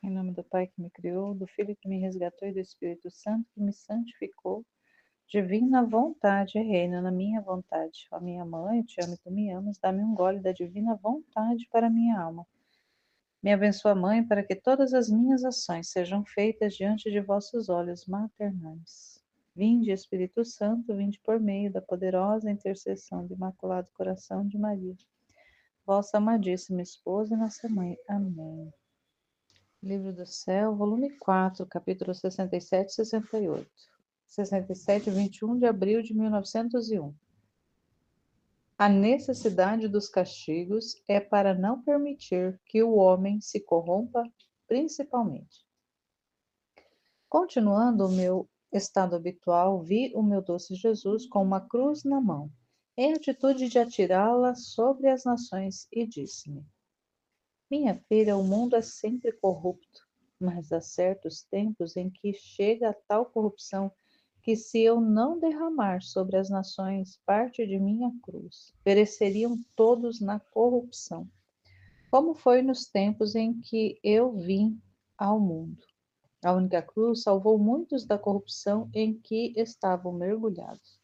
Em nome do Pai que me criou, do Filho que me resgatou e do Espírito Santo que me santificou, divina vontade reina na minha vontade. Ó minha mãe, eu te amo e tu me amas, dá-me um gole da divina vontade para a minha alma. Me abençoa, Mãe, para que todas as minhas ações sejam feitas diante de vossos olhos maternais. Vinde, Espírito Santo, vinde por meio da poderosa intercessão do Imaculado Coração de Maria, vossa amadíssima esposa e nossa mãe. Amém. Livro do Céu, volume 4, capítulo 67 e 68. 67, 21 de abril de 1901. A necessidade dos castigos é para não permitir que o homem se corrompa principalmente. Continuando o meu estado habitual, vi o meu doce Jesus com uma cruz na mão, em atitude de atirá-la sobre as nações, e disse-me: Minha filha, o mundo é sempre corrupto, mas há certos tempos em que chega a tal corrupção que, se eu não derramar sobre as nações parte de minha cruz, pereceriam todos na corrupção, como foi nos tempos em que eu vim ao mundo. A única cruz salvou muitos da corrupção em que estavam mergulhados.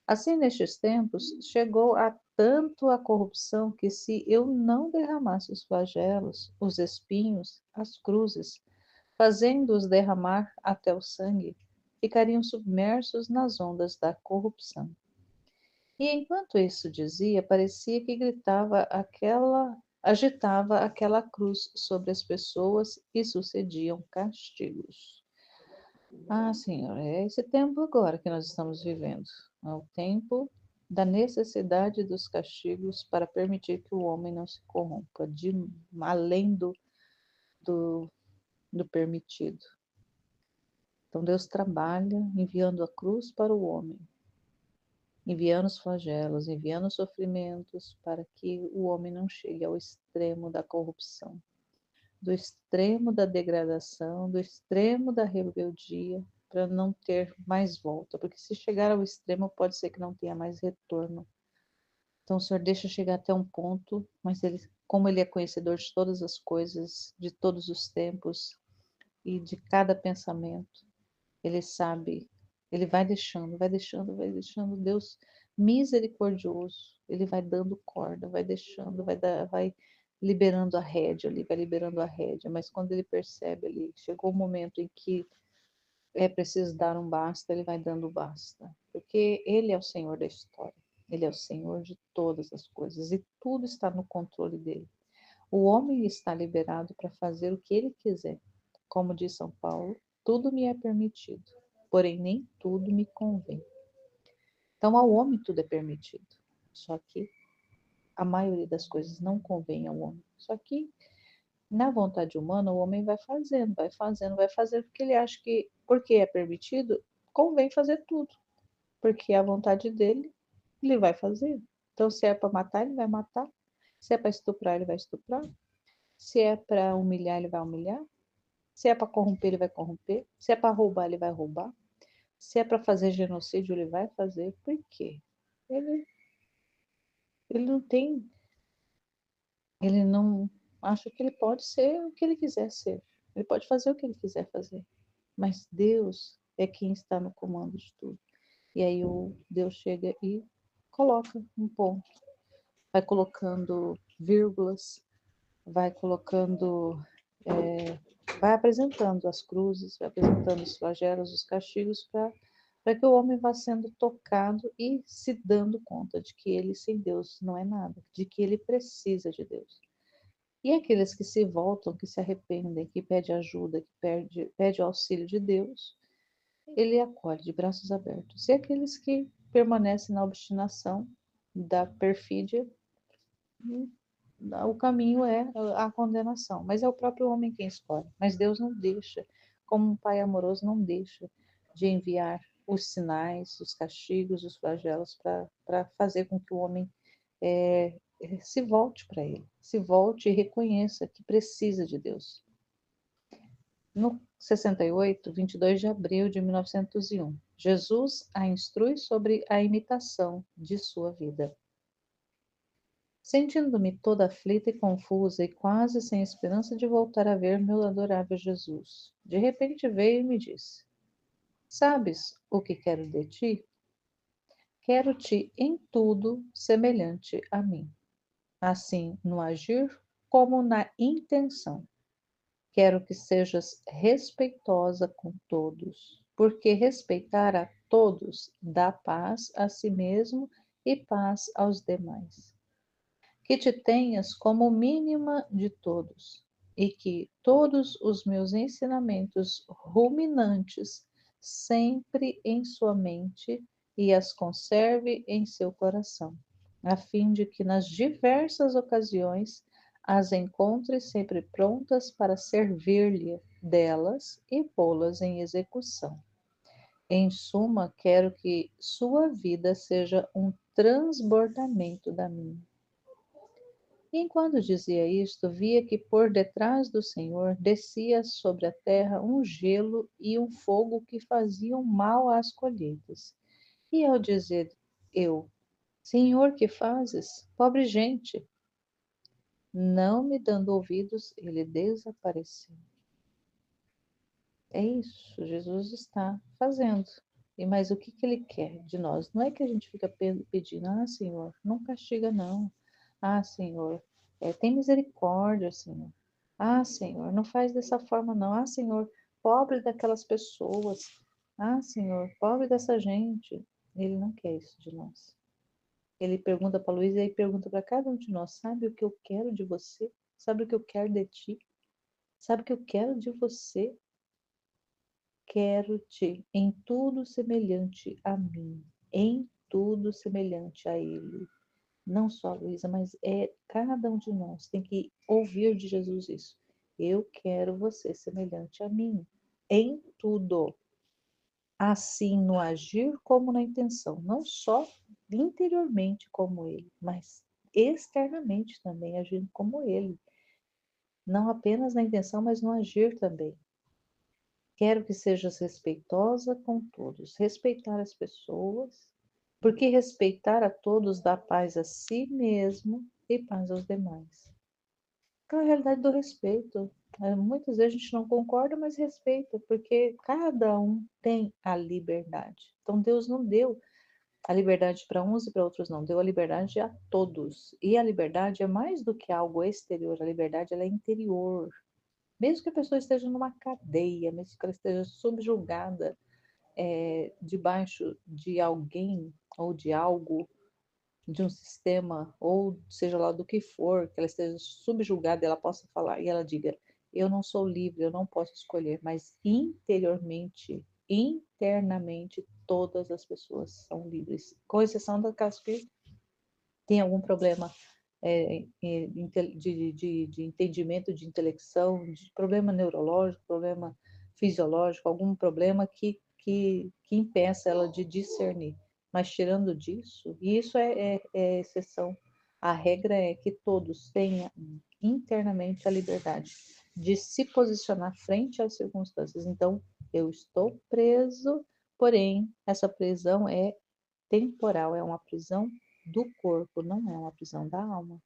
Assim, nestes tempos, chegou a tanto a corrupção que, se eu não derramasse os flagelos, os espinhos, as cruzes, fazendo-os derramar até o sangue, ficariam submersos nas ondas da corrupção. E enquanto isso dizia, parecia que agitava aquela cruz sobre as pessoas e sucediam castigos. Ah, Senhor, é esse tempo agora que nós estamos vivendo. É o tempo da necessidade dos castigos para permitir que o homem não se corrompa, além do, do permitido. Então Deus trabalha enviando a cruz para o homem, enviando os flagelos, enviando os sofrimentos para que o homem não chegue ao extremo da corrupção, do extremo da degradação, do extremo da rebeldia, para não ter mais volta, porque se chegar ao extremo pode ser que não tenha mais retorno. Então o Senhor deixa chegar até um ponto, mas ele, como ele é conhecedor de todas as coisas, de todos os tempos e de cada pensamento, ele sabe, ele vai deixando, vai deixando, vai deixando. Deus misericordioso, ele vai dando corda, vai deixando, vai liberando a rédea ali, vai liberando a rédea, mas quando ele percebe ali, chegou o momento em que é preciso dar um basta, ele vai dando basta, porque ele é o Senhor da história, ele é o Senhor de todas as coisas e tudo está no controle dele. O homem está liberado para fazer o que ele quiser. Como diz São Paulo, tudo me é permitido, porém nem tudo me convém. Então, ao homem tudo é permitido, só que a maioria das coisas não convém ao homem. Só que, na vontade humana, o homem vai fazendo, vai fazendo, vai fazendo, porque ele acha que, porque é permitido, convém fazer tudo, porque é a vontade dele, ele vai fazer. Então, se é para matar, ele vai matar. Se é para estuprar, ele vai estuprar. Se é para humilhar, ele vai humilhar. Se é para corromper, ele vai corromper. Se é para roubar, ele vai roubar. Se é para fazer genocídio, ele vai fazer. Por quê? Ele, ele não tem, ele não acha que ele pode ser o que ele quiser ser. Ele pode fazer o que ele quiser fazer. Mas Deus é quem está no comando de tudo. E aí o Deus chega e coloca um ponto, vai colocando vírgulas, vai colocando, vai apresentando as cruzes, vai apresentando os flagelos, os castigos, para que o homem vá sendo tocado e se dando conta de que ele sem Deus não é nada, de que ele precisa de Deus. E aqueles que se voltam, que se arrependem, que pedem ajuda, que pede o auxílio de Deus, ele acolhe de braços abertos. E aqueles que permanecem na obstinação da perfídia, o caminho é a condenação. Mas é o próprio homem quem escolhe. Mas Deus não deixa, como um pai amoroso não deixa de enviar os sinais, os castigos, os flagelos para fazer com que o homem se volte para ele, se volte e reconheça que precisa de Deus. No 68, 22 de abril de 1901, Jesus a instrui sobre a imitação de sua vida. Sentindo-me toda aflita e confusa e quase sem esperança de voltar a ver meu adorável Jesus, de repente veio e me disse: Sabes o que quero de ti? Quero-te em tudo semelhante a mim, assim no agir como na intenção. Quero que sejas respeitosa com todos, porque respeitar a todos dá paz a si mesmo e paz aos demais. Que te tenhas como mínima de todos, e que todos os meus ensinamentos ruminantes sempre em sua mente e as conserve em seu coração, a fim de que nas diversas ocasiões as encontre sempre prontas para servir-lhe delas e pô-las em execução. Em suma, quero que sua vida seja um transbordamento da minha. E enquanto dizia isto, via que por detrás do Senhor descia sobre a terra um gelo e um fogo que faziam mal às colheitas. E ao dizer eu, Senhor, que fazes? Pobre gente! Não me dando ouvidos, ele desapareceu. É isso, Jesus está fazendo. E mas o que que ele quer de nós? Não é que a gente fica pedindo, Senhor, não castiga não. Senhor, tem misericórdia, Senhor. Senhor, não faz dessa forma não. Senhor, pobre daquelas pessoas. Senhor, pobre dessa gente. Ele não quer isso de nós. Ele pergunta para Luísa e aí pergunta para cada um de nós: sabe o que eu quero de você? Sabe o que eu quero de ti? Sabe o que eu quero de você? Quero-te em tudo semelhante a mim, em tudo semelhante a Ele. Não só a Luísa, mas cada um de nós tem que ouvir de Jesus isso. Eu quero você semelhante a mim, em tudo. Assim no agir como na intenção, não só interiormente como Ele, mas externamente também agindo como Ele. Não apenas na intenção, mas no agir também. Quero que sejas respeitosa com todos, respeitar as pessoas, porque respeitar a todos dá paz a si mesmo e paz aos demais. Então, a realidade do respeito. Muitas vezes a gente não concorda, mas respeita, porque cada um tem a liberdade. Então, Deus não deu a liberdade para uns e para outros, não. Deu a liberdade a todos. E a liberdade é mais do que algo exterior, a liberdade ela é interior. Mesmo que a pessoa esteja numa cadeia, mesmo que ela esteja subjugada, debaixo de alguém ou de algo, de um sistema, ou seja lá do que for, que ela esteja subjugada, ela possa falar e ela diga: Eu não sou livre, eu não posso escolher, mas interiormente, internamente, todas as pessoas são livres, com exceção daquelas que têm algum problema de entendimento, de intelecção, de problema neurológico, problema fisiológico, algum problema que impeça ela de discernir. Mas tirando disso, e isso é exceção, a regra é que todos tenham internamente a liberdade de se posicionar frente às circunstâncias. Então, eu estou preso, porém, essa prisão é temporal, é uma prisão do corpo, não é uma prisão da alma,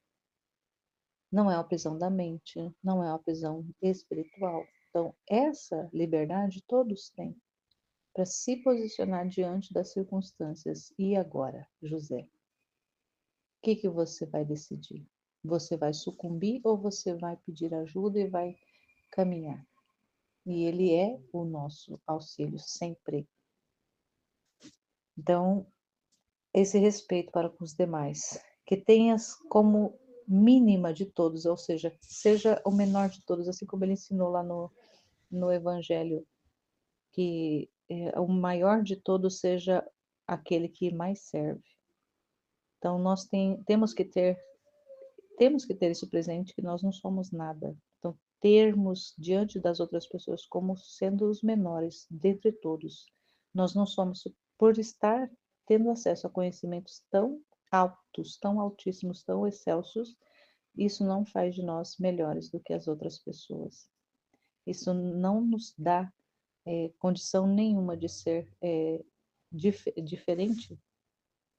não é uma prisão da mente, não é uma prisão espiritual. Então, essa liberdade todos têm para se posicionar diante das circunstâncias. E agora, José, o que você vai decidir? Você vai sucumbir ou você vai pedir ajuda e vai caminhar? E ele é o nosso auxílio sempre. Então, esse respeito para com os demais, que tenhas como mínima de todos, ou seja, seja o menor de todos, assim como ele ensinou lá no Evangelho, que o maior de todos seja aquele que mais serve. Então, temos que ter isso presente, que nós não somos nada. Então, termos diante das outras pessoas como sendo os menores dentre todos. Nós não somos, por estar tendo acesso a conhecimentos tão altos, tão altíssimos, tão excelsos, isso não faz de nós melhores do que as outras pessoas. Isso não nos dá condição nenhuma de ser diferente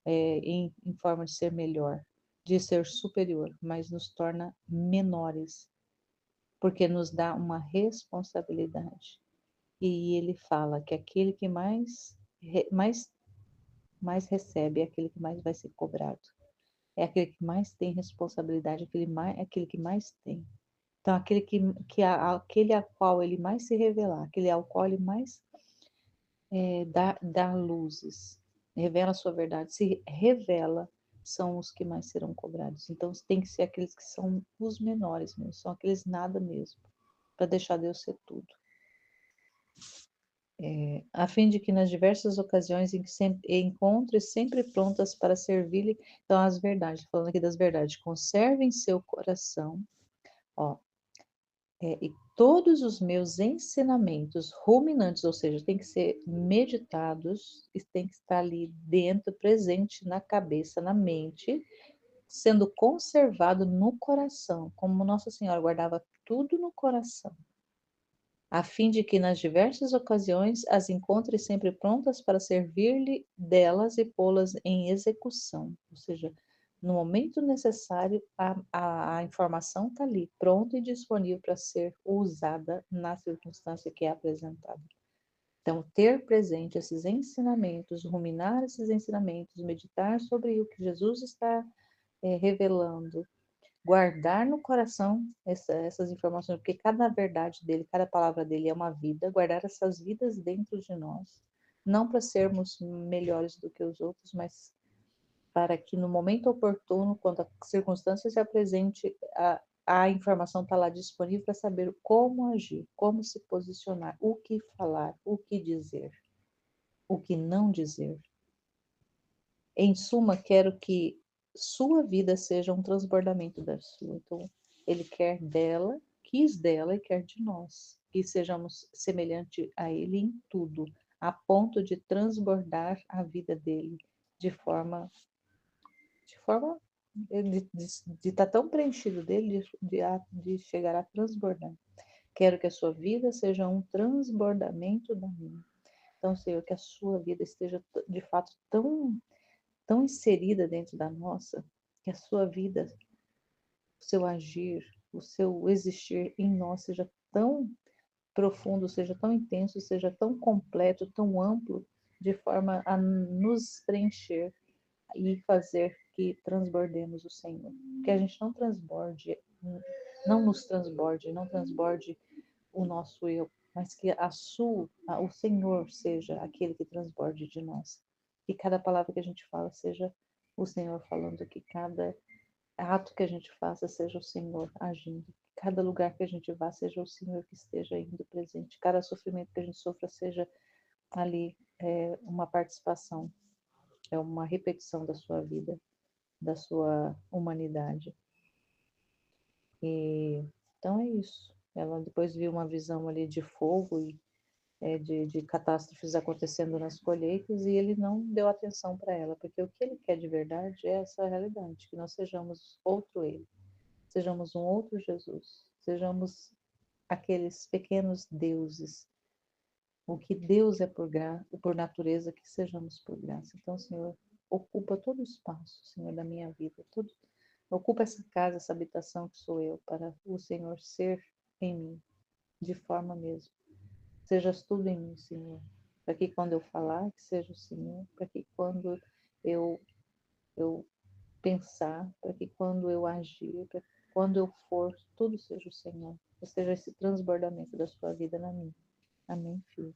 em forma de ser melhor, de ser superior, mas nos torna menores, porque nos dá uma responsabilidade. E ele fala que aquele que mais recebe é aquele que mais vai ser cobrado. É aquele que mais tem responsabilidade, aquele que mais tem. Então, aquele a qual ele mais se revelar, aquele ao qual ele mais dá luzes, revela a sua verdade, se revela, são os que mais serão cobrados. Então, tem que ser aqueles que são os menores mesmo, são aqueles nada mesmo, para deixar Deus ser tudo. A fim de que nas diversas ocasiões em que encontre sempre prontas para servir-lhe, então as verdades, falando aqui das verdades, conserve em seu coração, ó, e todos os meus ensinamentos ruminantes, ou seja, tem que ser meditados, e tem que estar ali dentro, presente na cabeça, na mente, sendo conservado no coração, como Nossa Senhora guardava tudo no coração, a fim de que nas diversas ocasiões as encontre sempre prontas para servir-lhe delas e pô-las em execução. Ou seja, no momento necessário, a informação está ali, pronta e disponível para ser usada na circunstância que é apresentada. Então, ter presente esses ensinamentos, ruminar esses ensinamentos, meditar sobre o que Jesus está revelando, guardar no coração essas informações, porque cada verdade dele, cada palavra dele é uma vida, guardar essas vidas dentro de nós, não para sermos melhores do que os outros, mas para que no momento oportuno, quando a circunstância se apresente, a informação está lá disponível para saber como agir, como se posicionar, o que falar, o que dizer, o que não dizer. Em suma, quero que sua vida seja um transbordamento da sua. Então, ele quer dela, quis dela e quer de nós. Que sejamos semelhantes a ele em tudo, a ponto de transbordar a vida dele de estar tão preenchido dele, de chegar a transbordar. Quero que a sua vida seja um transbordamento da minha. Então, Senhor, que a sua vida esteja de fato tão inserida dentro da nossa, que a sua vida, o seu agir, o seu existir em nós seja tão profundo, seja tão intenso, seja tão completo, tão amplo, de forma a nos preencher e fazer que transbordemos o Senhor. Que a gente não não transborde o nosso eu, mas que o Senhor seja aquele que transborde de nós. Que cada palavra que a gente fala seja o Senhor falando, que cada ato que a gente faça seja o Senhor agindo. Que cada lugar que a gente vá seja o Senhor que esteja indo presente. Cada sofrimento que a gente sofra seja ali uma participação, é uma repetição da sua vida, da sua humanidade. E então é isso. Ela depois viu uma visão ali de fogo e de catástrofes acontecendo nas colheitas e ele não deu atenção para ela, porque o que ele quer de verdade é essa realidade, que nós sejamos outro ele, sejamos um outro Jesus, sejamos aqueles pequenos deuses. O que Deus é por natureza, que sejamos por graça. Então, Senhor, ocupa todo o espaço, Senhor, da minha vida, ocupa essa casa, essa habitação que sou eu, para o Senhor ser em mim, de forma mesmo. Sejas tudo em mim, Senhor. Para que quando eu falar, que seja o Senhor. Para que quando eu pensar, para que quando eu agir, para que quando eu for, tudo seja o Senhor. Ou seja, esse transbordamento da sua vida na minha. Amém, filho.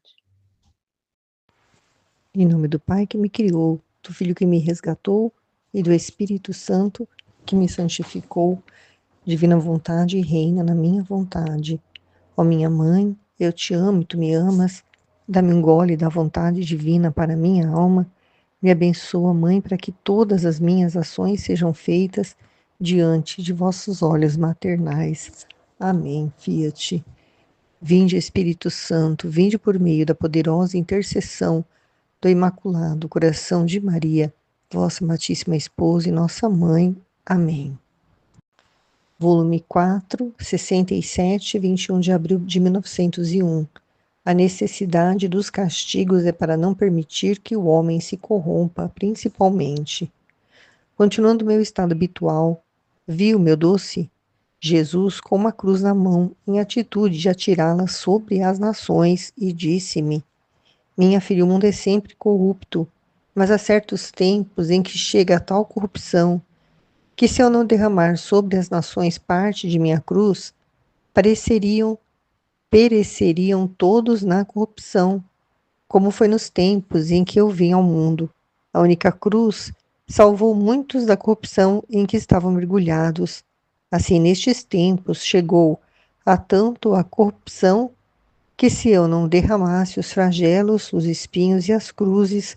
Em nome do Pai que me criou, do Filho que me resgatou e do Espírito Santo que me santificou, divina vontade reina na minha vontade. Ó minha mãe, eu te amo e tu me amas, dá-me um gole da vontade divina para minha alma, me abençoa, Mãe, para que todas as minhas ações sejam feitas diante de vossos olhos maternais. Amém. Fiat. Vinde, Espírito Santo, vinde por meio da poderosa intercessão do Imaculado Coração de Maria, vossa Amadíssima Esposa e nossa Mãe. Amém. Volume 4, 67, 21 de abril de 1901. A necessidade dos castigos é para não permitir que o homem se corrompa, principalmente. Continuando meu estado habitual, vi o meu doce Jesus com uma cruz na mão, em atitude de atirá-la sobre as nações, e disse-me: Minha filha, o mundo é sempre corrupto, mas há certos tempos em que chega a tal corrupção que, se eu não derramar sobre as nações parte de minha cruz, pareceriam, pereceriam todos na corrupção, como foi nos tempos em que eu vim ao mundo. A única cruz salvou muitos da corrupção em que estavam mergulhados. Assim, nestes tempos, chegou a tanto a corrupção que, se eu não derramasse os flagelos, os espinhos e as cruzes,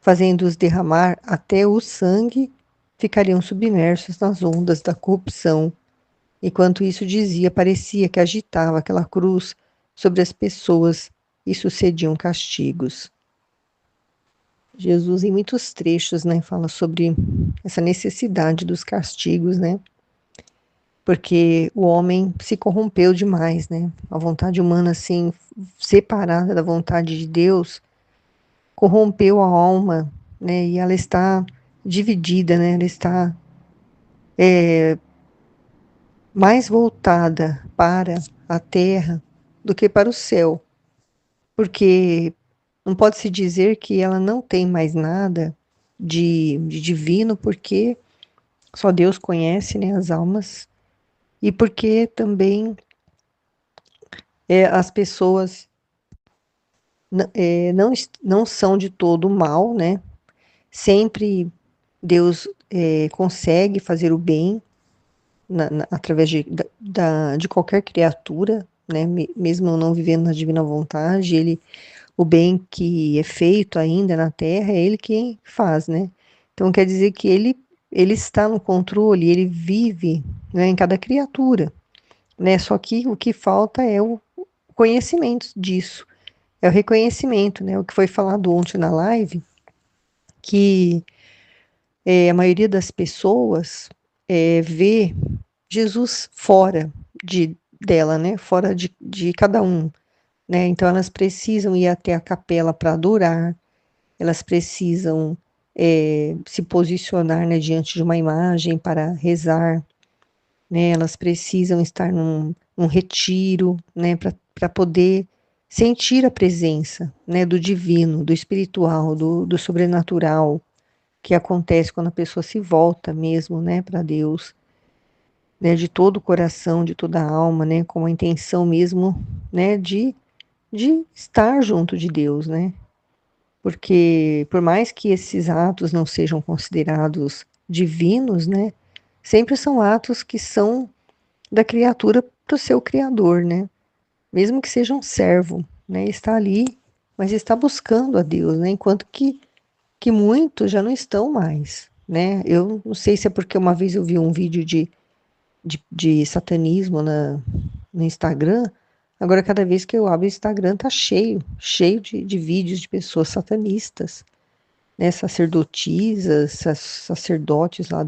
fazendo-os derramar até o sangue, ficariam submersos nas ondas da corrupção. Enquanto isso dizia, parecia que agitava aquela cruz sobre as pessoas e sucediam castigos. Jesus, em muitos trechos, né, fala sobre essa necessidade dos castigos, né? Porque o homem se corrompeu demais, né? A vontade humana, assim, separada da vontade de Deus, corrompeu a alma, né? E ela está dividida, né? Ela está mais voltada para a terra do que para o céu, porque não pode se dizer que ela não tem mais nada de divino, porque só Deus conhece, né, as almas, e porque também as pessoas não são de todo mal, né? Sempre Deus consegue fazer o bem através de qualquer criatura, né? Mesmo não vivendo na divina vontade, o bem que é feito ainda na terra é ele quem faz, né? Então quer dizer que ele está no controle, ele vive, né, em cada criatura, né? Só que o que falta é o conhecimento disso, é o reconhecimento, né? O que foi falado ontem na live, que a maioria das pessoas vê Jesus fora dela, né? Fora de cada um, né? Então elas precisam ir até a capela para adorar, elas precisam se posicionar, né, diante de uma imagem para rezar, né? Elas precisam estar num retiro, né, para poder sentir a presença, né, do divino, do espiritual, do sobrenatural, que acontece quando a pessoa se volta mesmo, né, para Deus, né, de todo o coração, de toda a alma, né, com a intenção mesmo, né, de estar junto de Deus, né? Porque por mais que esses atos não sejam considerados divinos, né, sempre são atos que são da criatura para o seu criador, né? Mesmo que seja um servo, né, está ali, mas está buscando a Deus, né? Enquanto que muitos já não estão mais, né? Eu não sei se é porque uma vez eu vi um vídeo de satanismo no Instagram. Agora, cada vez que eu abro o Instagram, tá cheio de vídeos de pessoas satanistas, né? Sacerdotisas, sacerdotes lá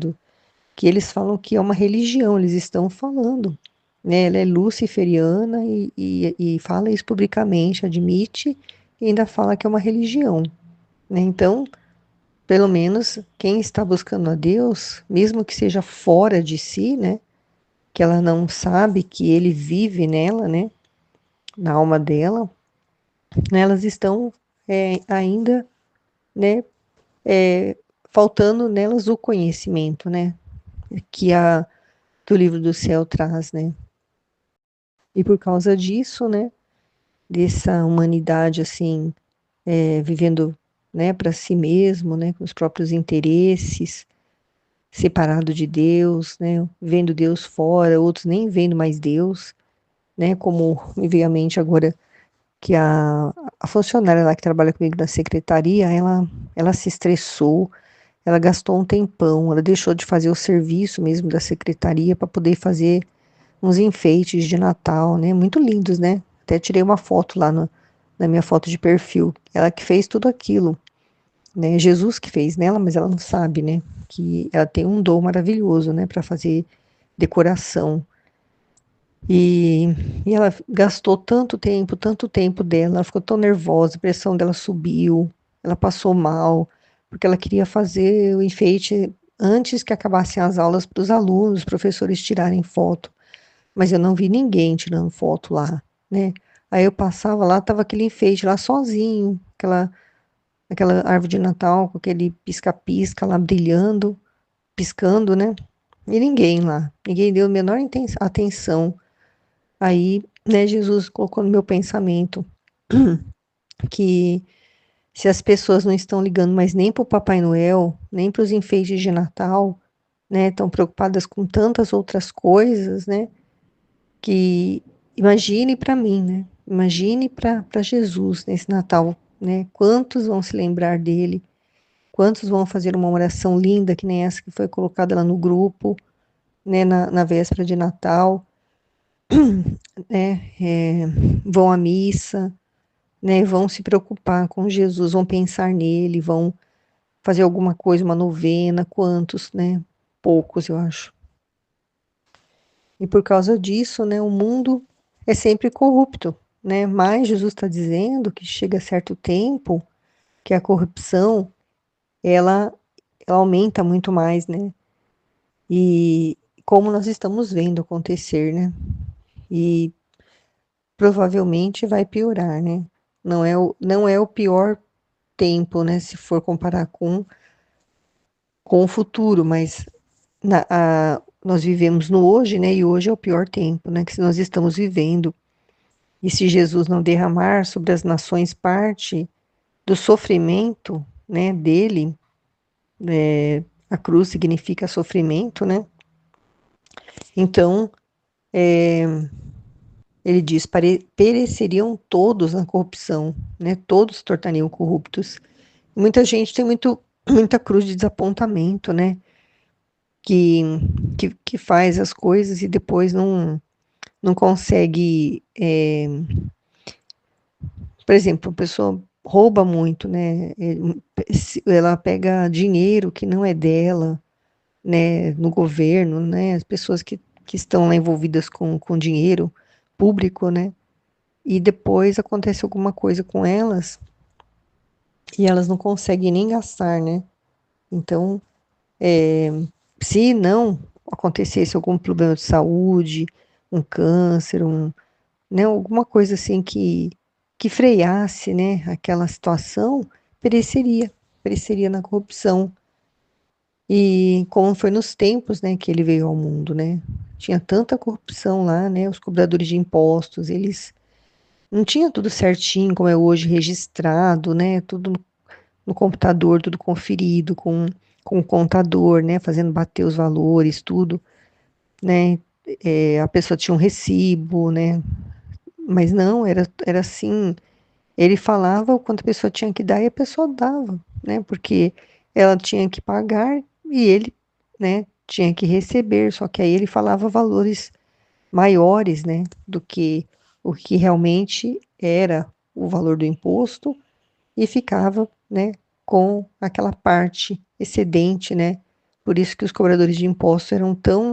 que eles falam que é uma religião, eles estão falando, né? Ela é luciferiana e fala isso publicamente, admite, e ainda fala que é uma religião, né? Então, pelo menos quem está buscando a Deus, mesmo que seja fora de si, né? Que ela não sabe que ele vive nela, né? Na alma dela, né? Elas estão ainda, né? Faltando nelas o conhecimento, né? Que o livro do céu traz, né? E por causa disso, né? Dessa humanidade assim, vivendo, né? Para si mesmo, né? Com os próprios interesses, separado de Deus, né? Vendo Deus fora, outros nem vendo mais Deus, né? Como me veio à mente agora que a funcionária lá que trabalha comigo na secretaria, ela se estressou, ela gastou um tempão, ela deixou de fazer o serviço mesmo da secretaria para poder fazer uns enfeites de Natal, né? Muito lindos, né? Até tirei uma foto lá na minha foto de perfil. Ela que fez tudo aquilo, né? Jesus que fez nela, mas ela não sabe, né? Que ela tem um dom maravilhoso, né? Para fazer decoração. E, e ela gastou tanto tempo dela, ela ficou tão nervosa, a pressão dela subiu, ela passou mal, porque ela queria fazer o enfeite, antes que acabassem as aulas para os alunos, os professores tirarem foto, mas eu não vi ninguém tirando foto lá, né? Aí eu passava lá, tava aquele enfeite lá sozinho, aquela árvore de Natal com aquele pisca-pisca lá brilhando, piscando, né? E ninguém lá, ninguém deu a menor atenção. Aí, né, Jesus colocou no meu pensamento que se as pessoas não estão ligando mais nem para o Papai Noel, nem para os enfeites de Natal, né, estão preocupadas com tantas outras coisas, né, que imagine para mim, né, imagine para Jesus nesse Natal, né, quantos vão se lembrar dele, quantos vão fazer uma oração linda que nem essa que foi colocada lá no grupo, né, na véspera de Natal, né, vão à missa, né, vão se preocupar com Jesus, vão pensar nele, vão fazer alguma coisa, uma novena, quantos, né? Poucos, eu acho. E por causa disso, né, o mundo é sempre corrupto, né? Mas Jesus está dizendo que chega certo tempo que a corrupção ela, ela aumenta muito mais, né? E como nós estamos vendo acontecer, né? E provavelmente vai piorar, né? Não é o pior tempo, né? Se for comparar com o futuro, mas nós vivemos no hoje, né? E hoje é o pior tempo, né? Que nós estamos vivendo. E se Jesus não derramar sobre as nações parte do sofrimento, né? Dele, a cruz significa sofrimento, né? Então, ele diz: pereceriam todos na corrupção, né? Todos se tornariam corruptos. Muita gente tem muita cruz de desapontamento, né? Que, que faz as coisas e depois não consegue. Por exemplo, a pessoa rouba muito, né? Ela pega dinheiro que não é dela, né? No governo, né? As pessoas que estão lá envolvidas com dinheiro público, né? E depois acontece alguma coisa com elas e elas não conseguem nem gastar, né? Então, se não acontecesse algum problema de saúde, um câncer, né, alguma coisa assim que freasse, né, aquela situação, pereceria na corrupção. E como foi nos tempos, né, que ele veio ao mundo, né, tinha tanta corrupção lá, né, os cobradores de impostos, eles não tinham tudo certinho como é hoje, registrado, né, tudo no computador, tudo conferido com o contador, né, fazendo bater os valores, tudo, né, a pessoa tinha um recibo, né, mas não, era assim. Ele falava o quanto a pessoa tinha que dar e a pessoa dava, né? Porque ela tinha que pagar e ele, né, tinha que receber. Só que aí ele falava valores maiores, né, do que o que realmente era o valor do imposto e ficava, né, com aquela parte excedente, né? Por isso que os cobradores de impostos eram tão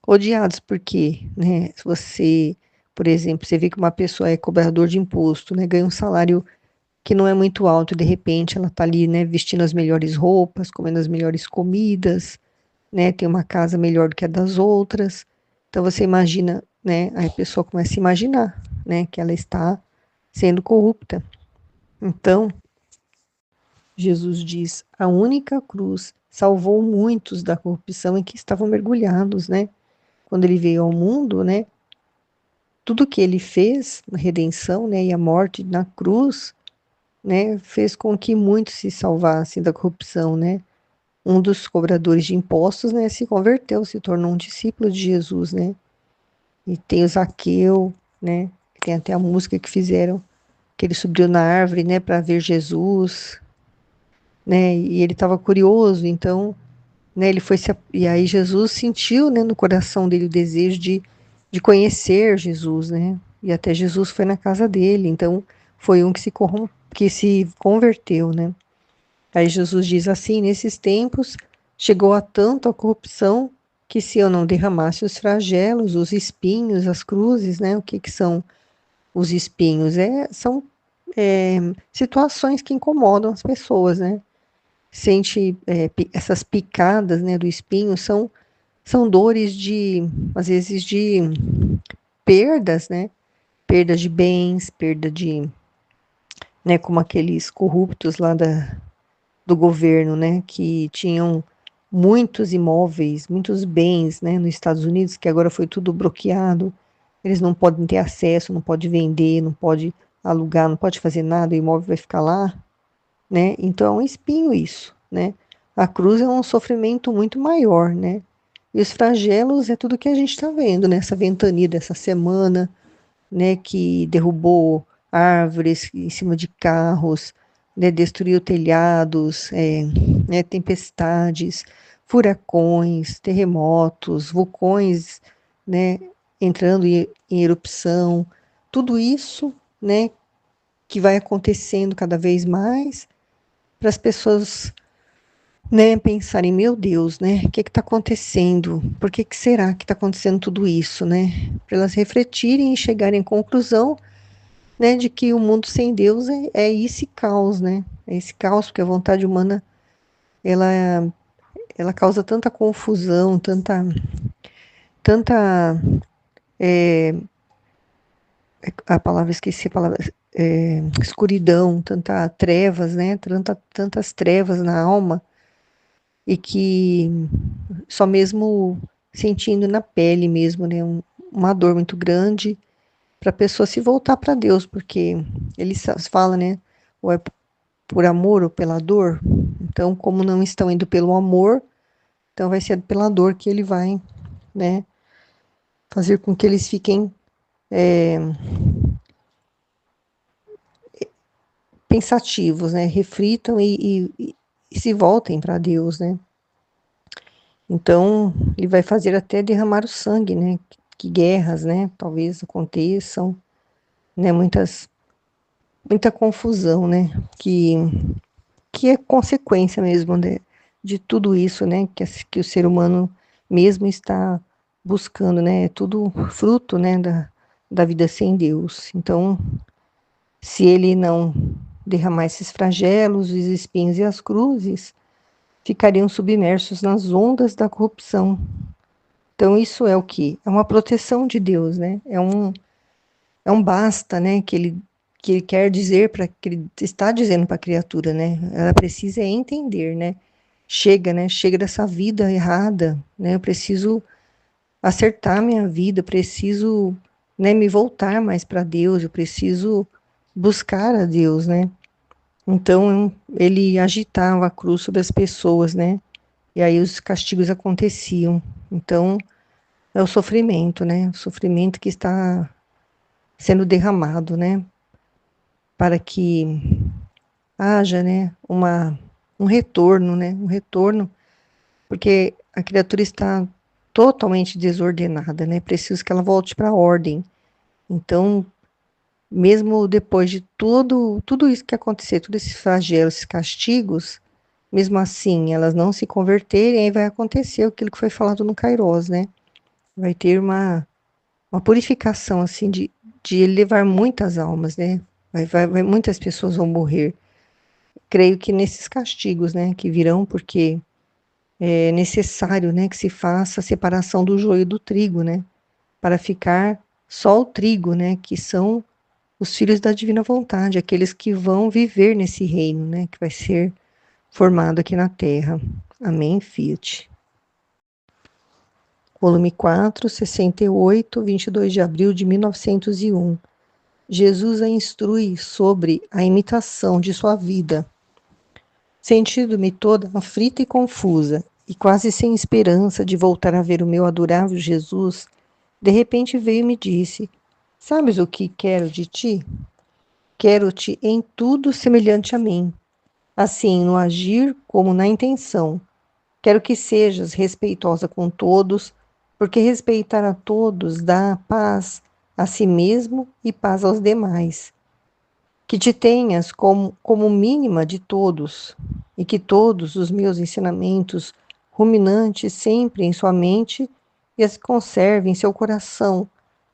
odiados, porque, né, se você, por exemplo, você vê que uma pessoa é cobrador de imposto, né, ganha um salário que não é muito alto, de repente ela está ali, né, vestindo as melhores roupas, comendo as melhores comidas, né, tem uma casa melhor do que a das outras. Então você imagina, né, aí a pessoa começa a imaginar, né, que ela está sendo corrupta. Então, Jesus diz: a única cruz salvou muitos da corrupção em que estavam mergulhados, né? Quando ele veio ao mundo, né? Tudo que ele fez na redenção, né, e a morte na cruz, né, fez com que muitos se salvassem da corrupção, né? Um dos cobradores de impostos, né, se converteu, se tornou um discípulo de Jesus, né? E tem o Zaqueu, né? Tem até a música que fizeram, que ele subiu na árvore, né, para ver Jesus, né? E ele estava curioso, então, né, e aí Jesus sentiu, né, no coração dele o desejo de conhecer Jesus, né? E até Jesus foi na casa dele, então foi um que se converteu, né? Aí Jesus diz assim: nesses tempos chegou a tanto a corrupção que se eu não derramasse os flagelos, os espinhos, as cruzes, né? O que que são os espinhos? São situações que incomodam as pessoas, né? sente essas picadas, né, do espinho, são dores às vezes, de perdas, né? Perda de bens, perda de, né, como aqueles corruptos lá do governo, né, que tinham muitos imóveis, muitos bens, né, nos Estados Unidos, que agora foi tudo bloqueado. Eles não podem ter acesso, não pode vender, não pode alugar, não pode fazer nada, o imóvel vai ficar lá, né? Então é um espinho isso, né? A cruz é um sofrimento muito maior, né? E os flagelos é tudo que a gente está vendo, né? Essa ventania dessa semana, né? Que derrubou árvores em cima de carros, né? Destruiu telhados, né? Tempestades, furacões, terremotos, vulcões, né? Entrando em erupção, tudo isso, né? Que vai acontecendo cada vez mais para as pessoas, né, pensarem, meu Deus, né, o que está acontecendo? Por que será que está acontecendo tudo isso, né? Para elas refletirem e chegarem à conclusão, né, de que o mundo sem Deus é esse caos, né? É esse caos, porque a vontade humana, ela, ela causa tanta confusão, tanta, a palavra, esqueci a palavra, escuridão, tanta trevas, né? Tantas trevas na alma, e que só mesmo sentindo na pele mesmo, né, uma dor muito grande para a pessoa se voltar para Deus, porque ele fala, né, ou é por amor ou pela dor. Então, como não estão indo pelo amor, então vai ser pela dor que ele vai, né, fazer com que eles fiquem pensativos, né, reflitam e se voltem para Deus, né. Então, ele vai fazer até derramar o sangue, né, que guerras, né, talvez aconteçam, né, muita confusão, né, que é consequência mesmo de tudo isso, né, que o ser humano mesmo está buscando, né, é tudo fruto, né, da vida sem Deus. Então, se ele não derramar esses flagelos, os espinhos e as cruzes, ficariam submersos nas ondas da corrupção. Então, isso é o que? É uma proteção de Deus, né? É um basta, né, que ele quer dizer, para que ele está dizendo para a criatura, né? Ela precisa entender, né? Chega, né? Chega dessa vida errada, né? Eu preciso acertar minha vida, preciso, né, me voltar mais para Deus, eu preciso buscar a Deus, né? Então, ele agitava a cruz sobre as pessoas, né? E aí os castigos aconteciam. Então, é o sofrimento, né? O sofrimento que está sendo derramado, né? Para que haja, né, um retorno, né, um retorno, porque a criatura está totalmente desordenada, né, preciso que ela volte para a ordem. Então, mesmo depois de tudo isso que acontecer, todos esses flagelos, esses castigos, mesmo assim, elas não se converterem, aí vai acontecer aquilo que foi falado no Kairos, né, vai ter uma purificação, assim, de levar muitas almas, né, muitas pessoas vão morrer. Creio que nesses castigos, né, que virão, porque é necessário, né, que se faça a separação do joio do trigo, né, para ficar só o trigo, né, que são os filhos da divina vontade, aqueles que vão viver nesse reino, né, que vai ser formado aqui na Terra. Amém, Fiat. Volume 4, 68, 22 de abril de 1901. Jesus a instrui sobre a imitação de sua vida. Sentindo-me toda aflita e confusa, e quase sem esperança de voltar a ver o meu adorável Jesus, de repente veio e me disse: Sabes o que quero de ti? Quero-te em tudo semelhante a mim, assim no agir como na intenção. Quero que sejas respeitosa com todos, porque respeitar a todos dá paz a si mesmo e paz aos demais. Que te tenhas como mínima de todos, e que todos os meus ensinamentos ruminantes sempre em sua mente e as conserve em seu coração,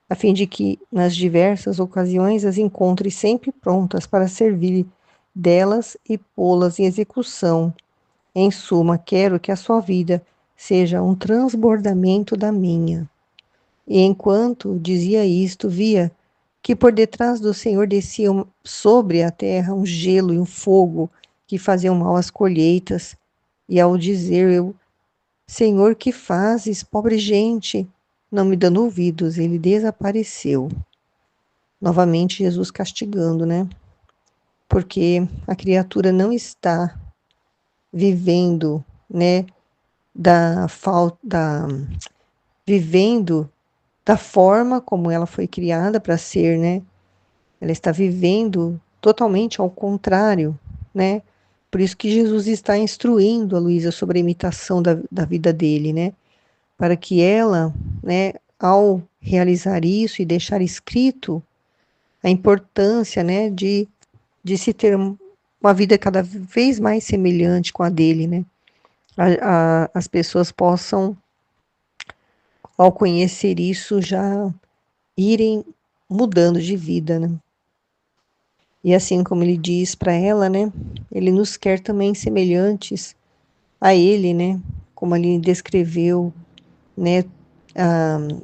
a fim de que, nas diversas ocasiões, as encontre sempre prontas para servir delas e pô-las em execução, Em suma, quero que a sua vida seja um transbordamento da minha. E enquanto dizia isto, via que por detrás do Senhor desciam sobre a terra um gelo e um fogo que faziam mal às colheitas. E ao dizer eu, Senhor, que fazes, pobre gente? Não me dando ouvidos, ele desapareceu. Novamente Jesus castigando, né? Porque a criatura não está vivendo, né, da falta, vivendo da forma como ela foi criada para ser, né? Ela está vivendo totalmente ao contrário, né? Por isso que Jesus está instruindo a Luísa sobre a imitação da vida dele, né? Para que ela, né, ao realizar isso e deixar escrito a importância, né, de se ter uma vida cada vez mais semelhante com a dele, né? As pessoas possam, ao conhecer isso, já irem mudando de vida, né? E assim como ele diz para ela, né? Ele nos quer também semelhantes a ele, né? Como ele descreveu, né?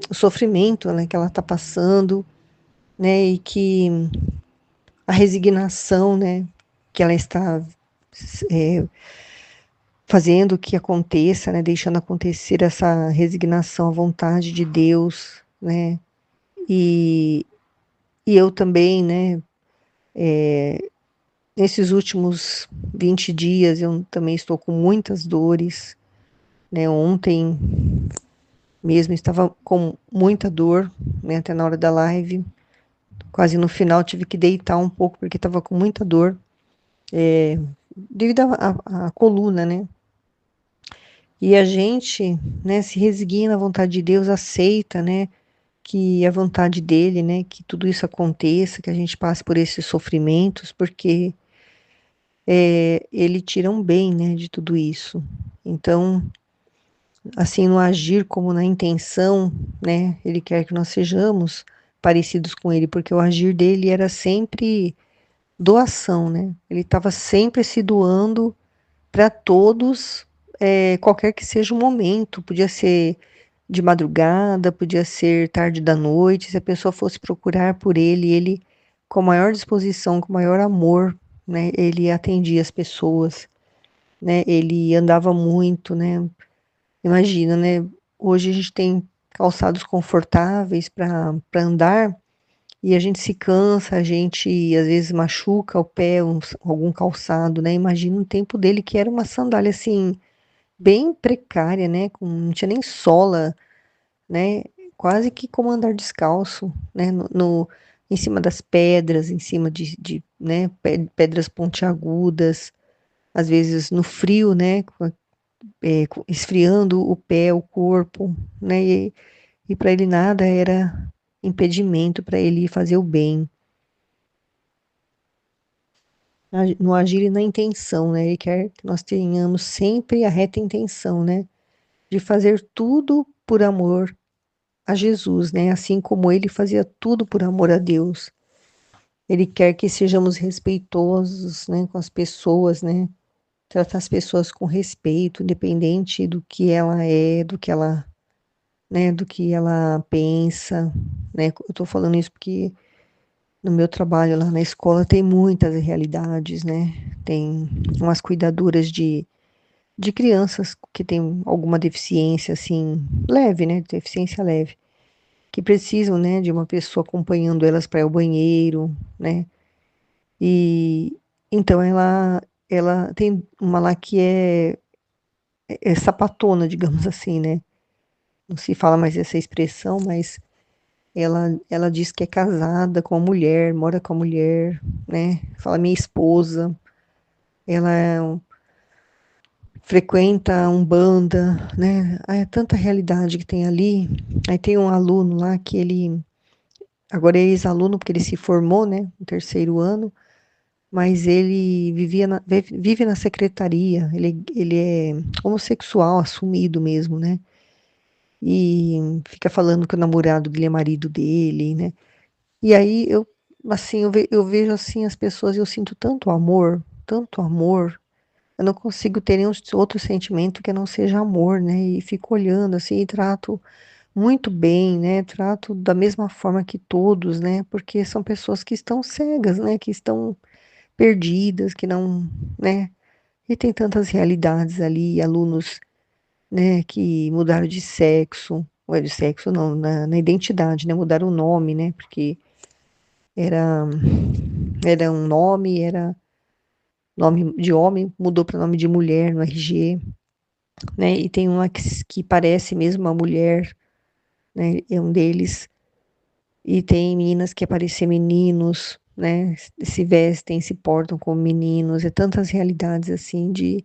O sofrimento, né, que ela está passando, né? E que a resignação, né? Que ela está fazendo que aconteça, né? Deixando acontecer essa resignação à vontade de Deus, né? E, e eu também, né? Nesses últimos 20 dias eu também estou com muitas dores, né? Ontem mesmo estava com muita dor, né? Até na hora da live, quase no final tive que deitar um pouco porque estava com muita dor, devido à coluna, né? E a gente, né, se resigna à vontade de Deus, aceita, né, que a vontade dele, né, que tudo isso aconteça, que a gente passe por esses sofrimentos, porque ele tira um bem, né, de tudo isso. Então, assim, no agir como na intenção, né, ele quer que nós sejamos parecidos com ele, porque o agir dele era sempre doação, né? Ele estava sempre se doando para todos, qualquer que seja o momento, podia ser de madrugada, podia ser tarde da noite, se a pessoa fosse procurar por ele, ele com maior disposição, com maior amor, né, ele atendia as pessoas, né, ele andava muito, né, imagina, né, hoje a gente tem calçados confortáveis para andar e a gente se cansa, a gente às vezes machuca o pé, algum calçado, né, imagina o tempo dele que era uma sandália assim, bem precária, né, não tinha nem sola, né? Quase que como andar descalço, né? Em cima das pedras, em cima né? Pedras pontiagudas, às vezes no frio, né? Esfriando o pé, o corpo, né? E para ele nada era impedimento para ele fazer o bem, no agir e na intenção, né? Ele quer que nós tenhamos sempre a reta intenção, né? De fazer tudo por amor a Jesus, né? Assim como ele fazia tudo por amor a Deus. Ele quer que sejamos respeitosos, né, com as pessoas, né? Tratar as pessoas com respeito, independente do que ela é, do que ela, né, do que ela pensa, né? Eu tô falando isso porque no meu trabalho lá na escola tem muitas realidades, né? Tem umas cuidadoras de crianças que têm alguma deficiência, assim, leve, né? Deficiência leve. Que precisam, né, de uma pessoa acompanhando elas para ir ao banheiro, né? E então ela tem uma lá que é sapatona, digamos assim, né? Não se fala mais essa expressão, mas ela diz que é casada com a mulher, mora com a mulher, né? Fala minha esposa, ela frequenta a Umbanda, né? Ah, é tanta realidade que tem ali. Aí tem um aluno lá que ele agora é ex-aluno porque ele se formou, né, no terceiro ano, mas ele vive na secretaria, ele é homossexual, assumido mesmo, né? E fica falando que o namorado dele é marido dele, né? E aí assim, eu vejo assim as pessoas, eu sinto tanto amor, eu não consigo ter nenhum outro sentimento que não seja amor, né? E fico olhando assim e trato muito bem, né? Trato da mesma forma que todos, né? Porque são pessoas que estão cegas, né? Que estão perdidas, que não, né? E tem tantas realidades ali, alunos, né? Que mudaram de sexo, ou é de sexo não, na identidade, né? Mudaram o nome, né? Porque era, era um nome, era nome de homem, mudou para nome de mulher no RG, né? E tem uma que parece mesmo uma mulher, né? É um deles. E tem meninas que parecem meninos, né? Se vestem, se portam como meninos. É tantas realidades assim de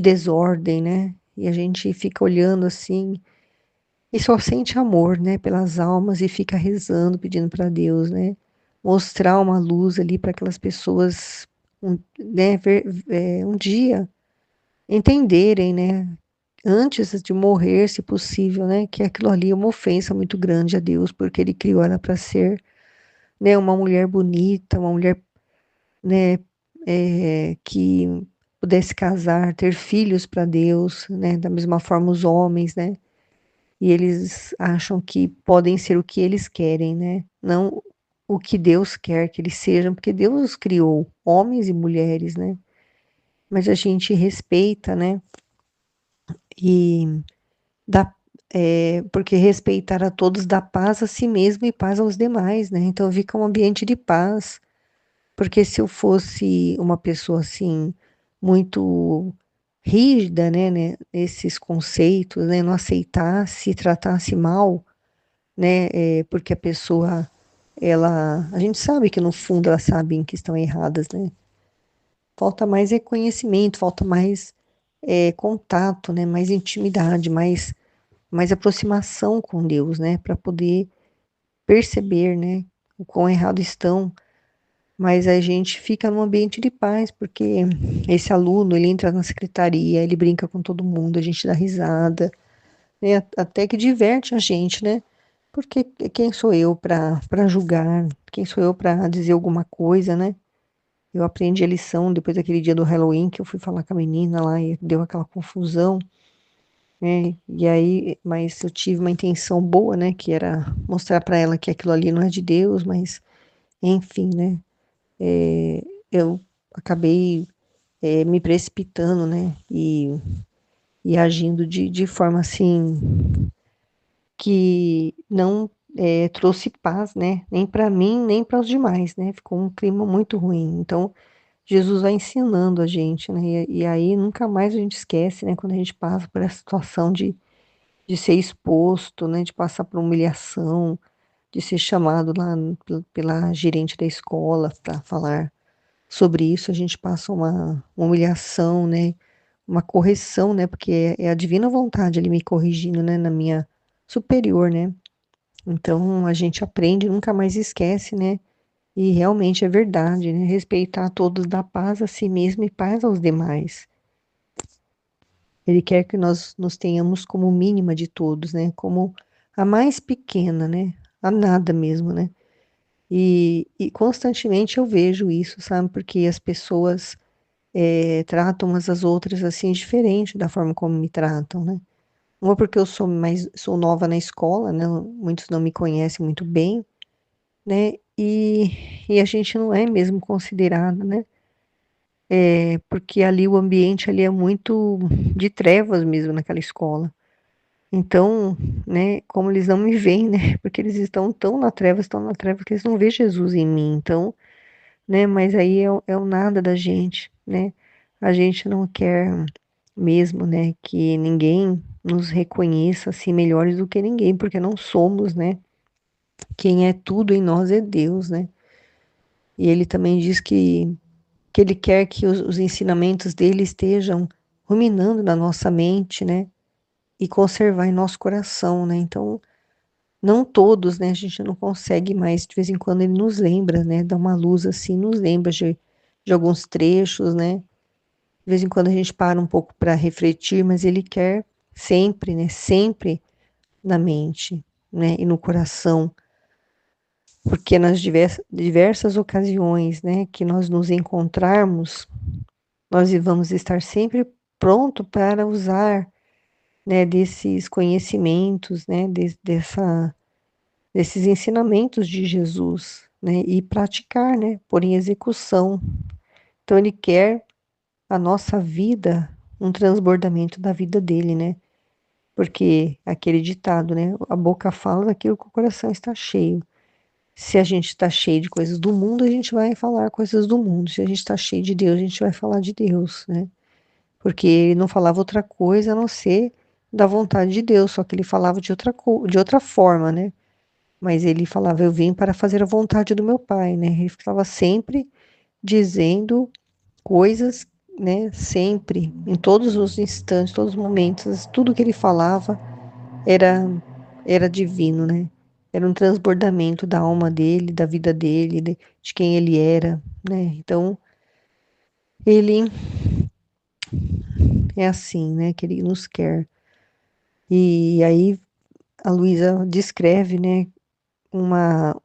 desordem, né? E a gente fica olhando assim e só sente amor, né? Pelas almas e fica rezando, pedindo para Deus, né? Mostrar uma luz ali para aquelas pessoas, né? Um dia entenderem, né? Antes de morrer, se possível, né? Que aquilo ali é uma ofensa muito grande a Deus, porque Ele criou ela para ser, né? Uma mulher bonita, uma mulher, né? Que pudesse casar, ter filhos para Deus, né? Da mesma forma os homens, né? E eles acham que podem ser o que eles querem, né? Não o que Deus quer que eles sejam, porque Deus os criou, homens e mulheres, né? Mas a gente respeita, né? E dá, porque respeitar a todos dá paz a si mesmo e paz aos demais, né? Então fica um ambiente de paz. Porque se eu fosse uma pessoa assim, muito rígida, nesses conceitos, né, não aceitasse, tratasse mal, né, porque a pessoa, a gente sabe que no fundo elas sabem que estão erradas, né? Falta mais reconhecimento, falta mais contato, né, mais intimidade, mais aproximação com Deus, né, para poder perceber, né, o quão errado estão. Mas a gente fica num ambiente de paz, porque esse aluno, ele entra na secretaria, ele brinca com todo mundo, a gente dá risada, né? Até que diverte a gente, né? Porque quem sou eu para julgar? Quem sou eu para dizer alguma coisa, né? Eu aprendi a lição depois daquele dia do Halloween que eu fui falar com a menina lá e deu aquela confusão, né? E aí, mas eu tive uma intenção boa, né? Que era mostrar para ela que aquilo ali não é de Deus, mas enfim, né? Eu acabei me precipitando, né? E agindo de forma assim que não trouxe paz, né? Nem para mim, nem para os demais, né? Ficou um clima muito ruim. Então, Jesus vai ensinando a gente, né? E aí nunca mais a gente esquece, né? Quando a gente passa por essa situação de ser exposto, né? De passar por humilhação, de ser chamado lá pela gerente da escola para falar sobre isso, a gente passa uma humilhação, né? Uma correção, né? Porque é a divina vontade ele me corrigindo, né? Na minha superior, né? Então a gente aprende, nunca mais esquece, né? E realmente é verdade, né? Respeitar a todos dá paz a si mesmo e paz aos demais. Ele quer que nós nos tenhamos como mínima de todos, né? Como a mais pequena, né? A nada mesmo, né? E constantemente eu vejo isso, sabe? Porque as pessoas tratam umas às outras assim diferente da forma como me tratam, né? Uma porque eu sou nova na escola, né? Muitos não me conhecem muito bem, né? E a gente não é mesmo considerada, né? Porque ali o ambiente ali é muito de trevas mesmo naquela escola. Então, né? Como eles não me veem, né? Porque eles estão na trevas que eles não vê Jesus em mim. Então, né? Mas aí é o nada da gente, né? A gente não quer mesmo, né, que ninguém nos reconheça assim melhores do que ninguém, porque não somos, né? Quem é tudo em nós é Deus, né? E ele também diz que ele quer que os ensinamentos dele estejam ruminando na nossa mente, né? E conservar em nosso coração, né? Então, não todos, né? A gente não consegue, mas de vez em quando ele nos lembra, né? Dá uma luz assim, nos lembra de alguns trechos, né? De vez em quando a gente para um pouco para refletir, mas ele quer sempre, né? Sempre na mente, né? E no coração, porque nas diversas ocasiões, né? Que nós nos encontrarmos, nós vamos estar sempre pronto para usar, né, desses conhecimentos, né, desses ensinamentos de Jesus, né, e praticar, né, pôr em execução. Então ele quer a nossa vida, um transbordamento da vida dele, né? Porque aquele ditado, né? A boca fala daquilo que o coração está cheio. Se a gente está cheio de coisas do mundo, a gente vai falar coisas do mundo. Se a gente está cheio de Deus, a gente vai falar de Deus, né? Porque ele não falava outra coisa a não ser da vontade de Deus, só que ele falava de outra forma, né? Mas ele falava, eu vim para fazer a vontade do meu Pai, né? Ele estava sempre dizendo coisas, né? Sempre, em todos os instantes, todos os momentos, tudo que ele falava era era divino, né? Era um transbordamento da alma dele, da vida dele, de quem ele era, né? Então, ele é assim, né? Que ele nos quer. E aí a Luísa descreve, né? Uma,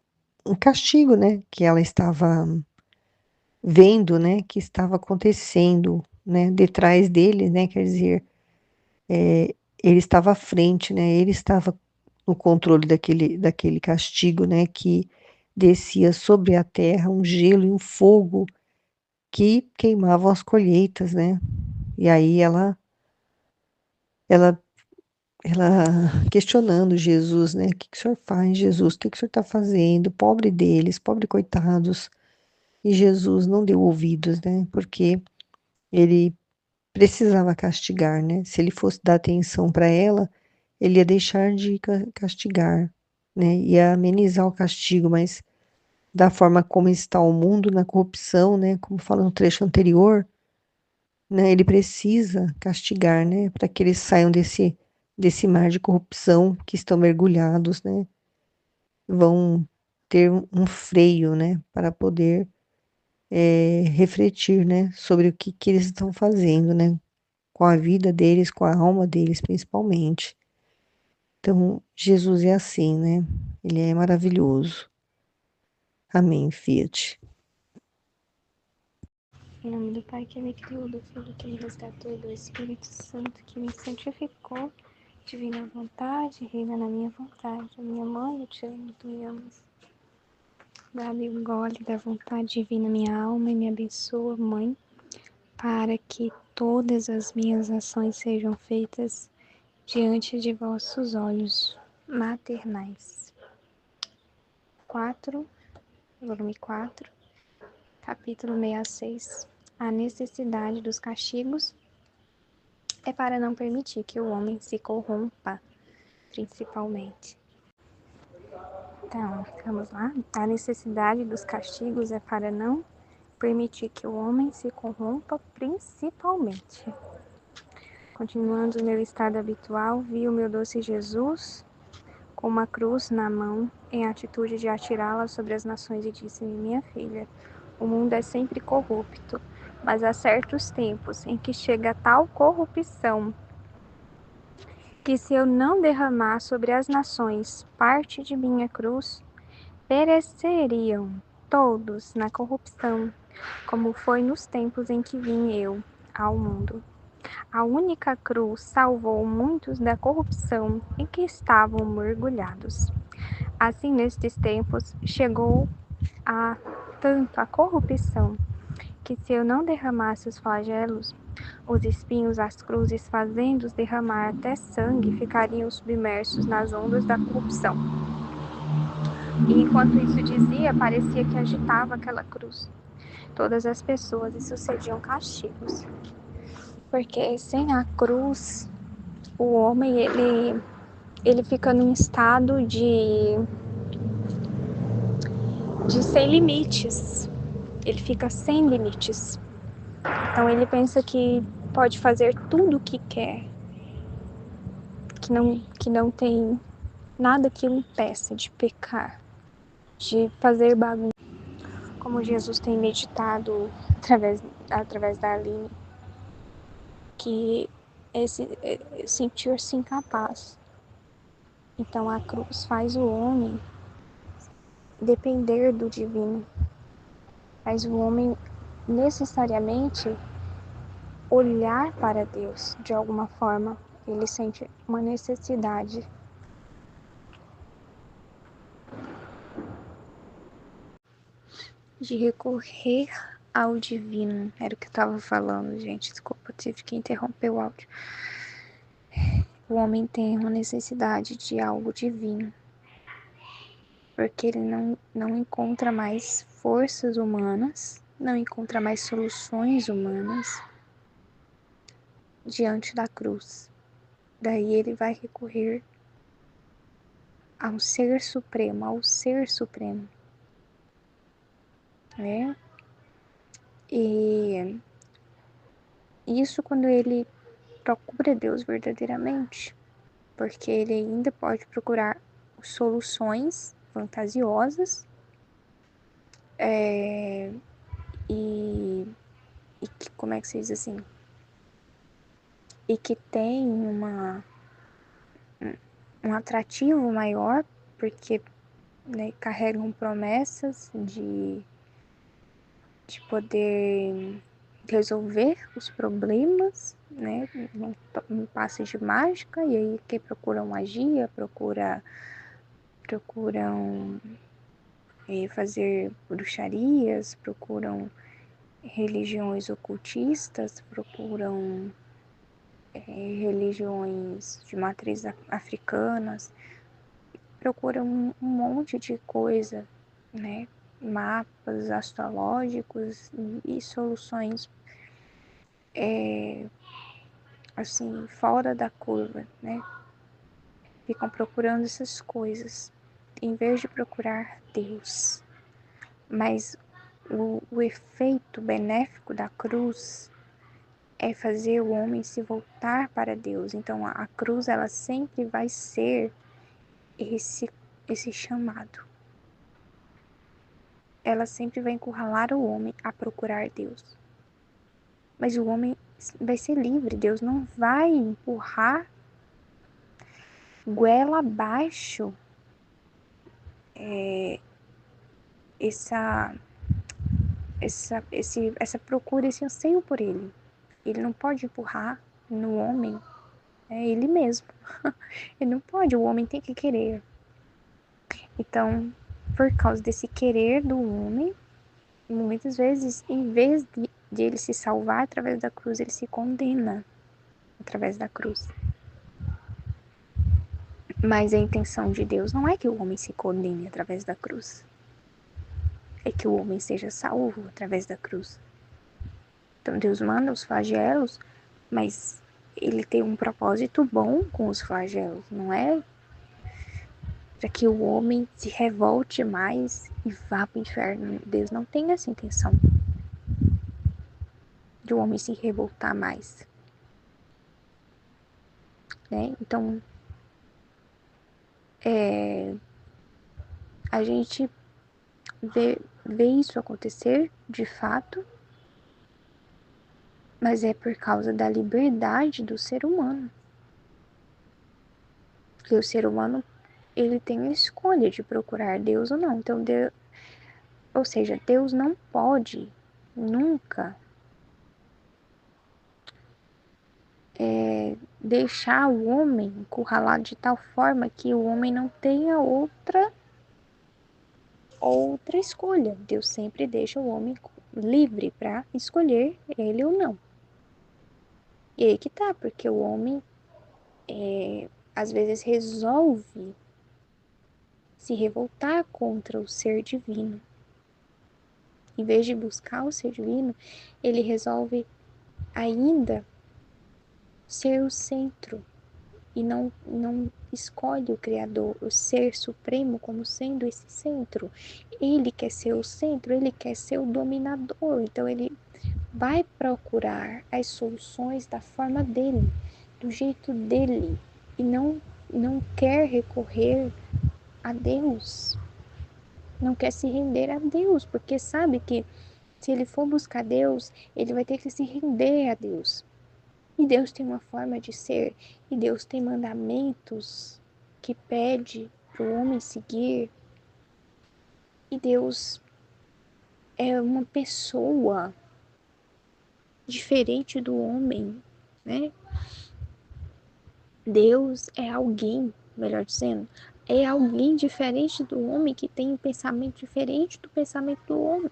um castigo, né? Que ela estava vendo, né? Que estava acontecendo, né? Detrás dele, né? Quer dizer, ele estava à frente, né? Ele estava no controle daquele castigo, né? Que descia sobre a terra um gelo e um fogo que queimavam as colheitas, né? E aí ela, ela questionando Jesus, né? O que que o senhor faz, Jesus? O que que o senhor está fazendo? Pobre deles, pobre coitados. E Jesus não deu ouvidos, né? Porque ele precisava castigar, né? Se ele fosse dar atenção para ela, ele ia deixar de castigar, né? Ia amenizar o castigo, mas da forma como está o mundo na corrupção, né? Como fala no trecho anterior, né? Ele precisa castigar, né? Para que eles saiam desse mar de corrupção que estão mergulhados, né? Vão ter um freio, né? Para poder refletir, né? Sobre o que eles estão fazendo, né? Com a vida deles, com a alma deles, principalmente. Então, Jesus é assim, né? Ele é maravilhoso. Amém, Fiat. Em nome do Pai que me criou, do Filho que me resgatou e do Espírito Santo que me santificou, divina vontade, reina na minha vontade. Minha mãe, eu te amo, tu me amas. Dá-me um gole da vontade divina minha alma e me abençoa, Mãe, para que todas as minhas ações sejam feitas diante de vossos olhos maternais. 4, volume 4, capítulo 66. A necessidade dos castigos é para não permitir que o homem se corrompa, principalmente. Então, vamos lá. A necessidade dos castigos é para não permitir que o homem se corrompa, principalmente. Continuando o meu estado habitual, vi o meu doce Jesus com uma cruz na mão, em atitude de atirá-la sobre as nações, e disse-me: minha filha, o mundo é sempre corrupto, mas há certos tempos em que chega tal corrupção que, se eu não derramar sobre as nações parte de minha cruz, pereceriam todos na corrupção, como foi nos tempos em que vim eu ao mundo. A única cruz salvou muitos da corrupção em que estavam mergulhados. Assim, nestes tempos, chegou a tanto a corrupção, que, se eu não derramasse os flagelos, os espinhos, as cruzes, fazendo-os derramar até sangue, ficariam submersos nas ondas da corrupção. E enquanto isso dizia, parecia que agitava aquela cruz todas as pessoas e sucediam castigos. Porque sem a cruz, o homem, ele fica num estado de sem limites. Ele fica sem limites. Então ele pensa que pode fazer tudo o que quer, que não tem nada que o impeça de pecar, de fazer bagunça. Como Jesus tem meditado através da Aline, que sentir-se incapaz. Então a cruz faz o homem depender do divino, faz o homem necessariamente olhar para Deus de alguma forma. Ele sente uma necessidade de recorrer ao divino. Era o que eu estava falando, gente. Desculpa, tive que interromper o áudio. O homem tem uma necessidade de algo divino, porque ele não encontra mais forças humanas, não encontra mais soluções humanas diante da cruz. Daí ele vai recorrer ao Ser Supremo, né? E isso quando ele procura Deus verdadeiramente, porque ele ainda pode procurar soluções fantasiosas e que, como é que se diz assim? E que tem um atrativo maior, porque, né, carregam promessas de poder resolver os problemas, né, um passe de mágica, e aí quem procura magia, procuram fazer bruxarias, procuram religiões ocultistas, procuram religiões de matriz africanas, procuram um monte de coisa, né? Mapas astrológicos e soluções assim, fora da curva, né? Ficam procurando essas coisas, em vez de procurar Deus. Mas o efeito benéfico da cruz é fazer o homem se voltar para Deus. Então a cruz, ela sempre vai ser esse chamado. Ela sempre vai encurralar o homem a procurar Deus. Mas o homem vai ser livre. Deus não vai empurrar goela abaixo essa procura, esse anseio por ele. Ele não pode empurrar no homem, é ele mesmo. Ele não pode, o homem tem que querer. Então, por causa desse querer do homem, muitas vezes, em vez de ele se salvar através da cruz, ele se condena através da cruz. Mas a intenção de Deus não é que o homem se condene através da cruz. É que o homem seja salvo através da cruz. Então Deus manda os flagelos, mas ele tem um propósito bom com os flagelos, não é para que o homem se revolte mais e vá para o inferno. Deus não tem essa intenção de o homem se revoltar mais, né? Então, a gente vê isso acontecer de fato, mas é por causa da liberdade do ser humano. Porque o ser humano, ele tem a escolha de procurar Deus ou não. Então, ou seja, Deus não pode nunca deixar o homem encurralado de tal forma que o homem não tenha outra escolha. Deus sempre deixa o homem livre para escolher ele ou não. E aí que tá, porque o homem às vezes resolve se revoltar contra o ser divino. Em vez de buscar o ser divino, ele resolve ainda ser o centro e não escolhe o Criador, o Ser Supremo, como sendo esse centro. Ele quer ser o centro, ele quer ser o dominador, então ele vai procurar as soluções da forma dele, do jeito dele, e não quer recorrer a Deus, não quer se render a Deus, porque sabe que se ele for buscar Deus, ele vai ter que se render a Deus. E Deus tem uma forma de ser, e Deus tem mandamentos que pede para o homem seguir, e Deus é uma pessoa, diferente do homem, né? Deus é alguém, melhor dizendo, é alguém diferente do homem que tem um pensamento diferente do pensamento do homem.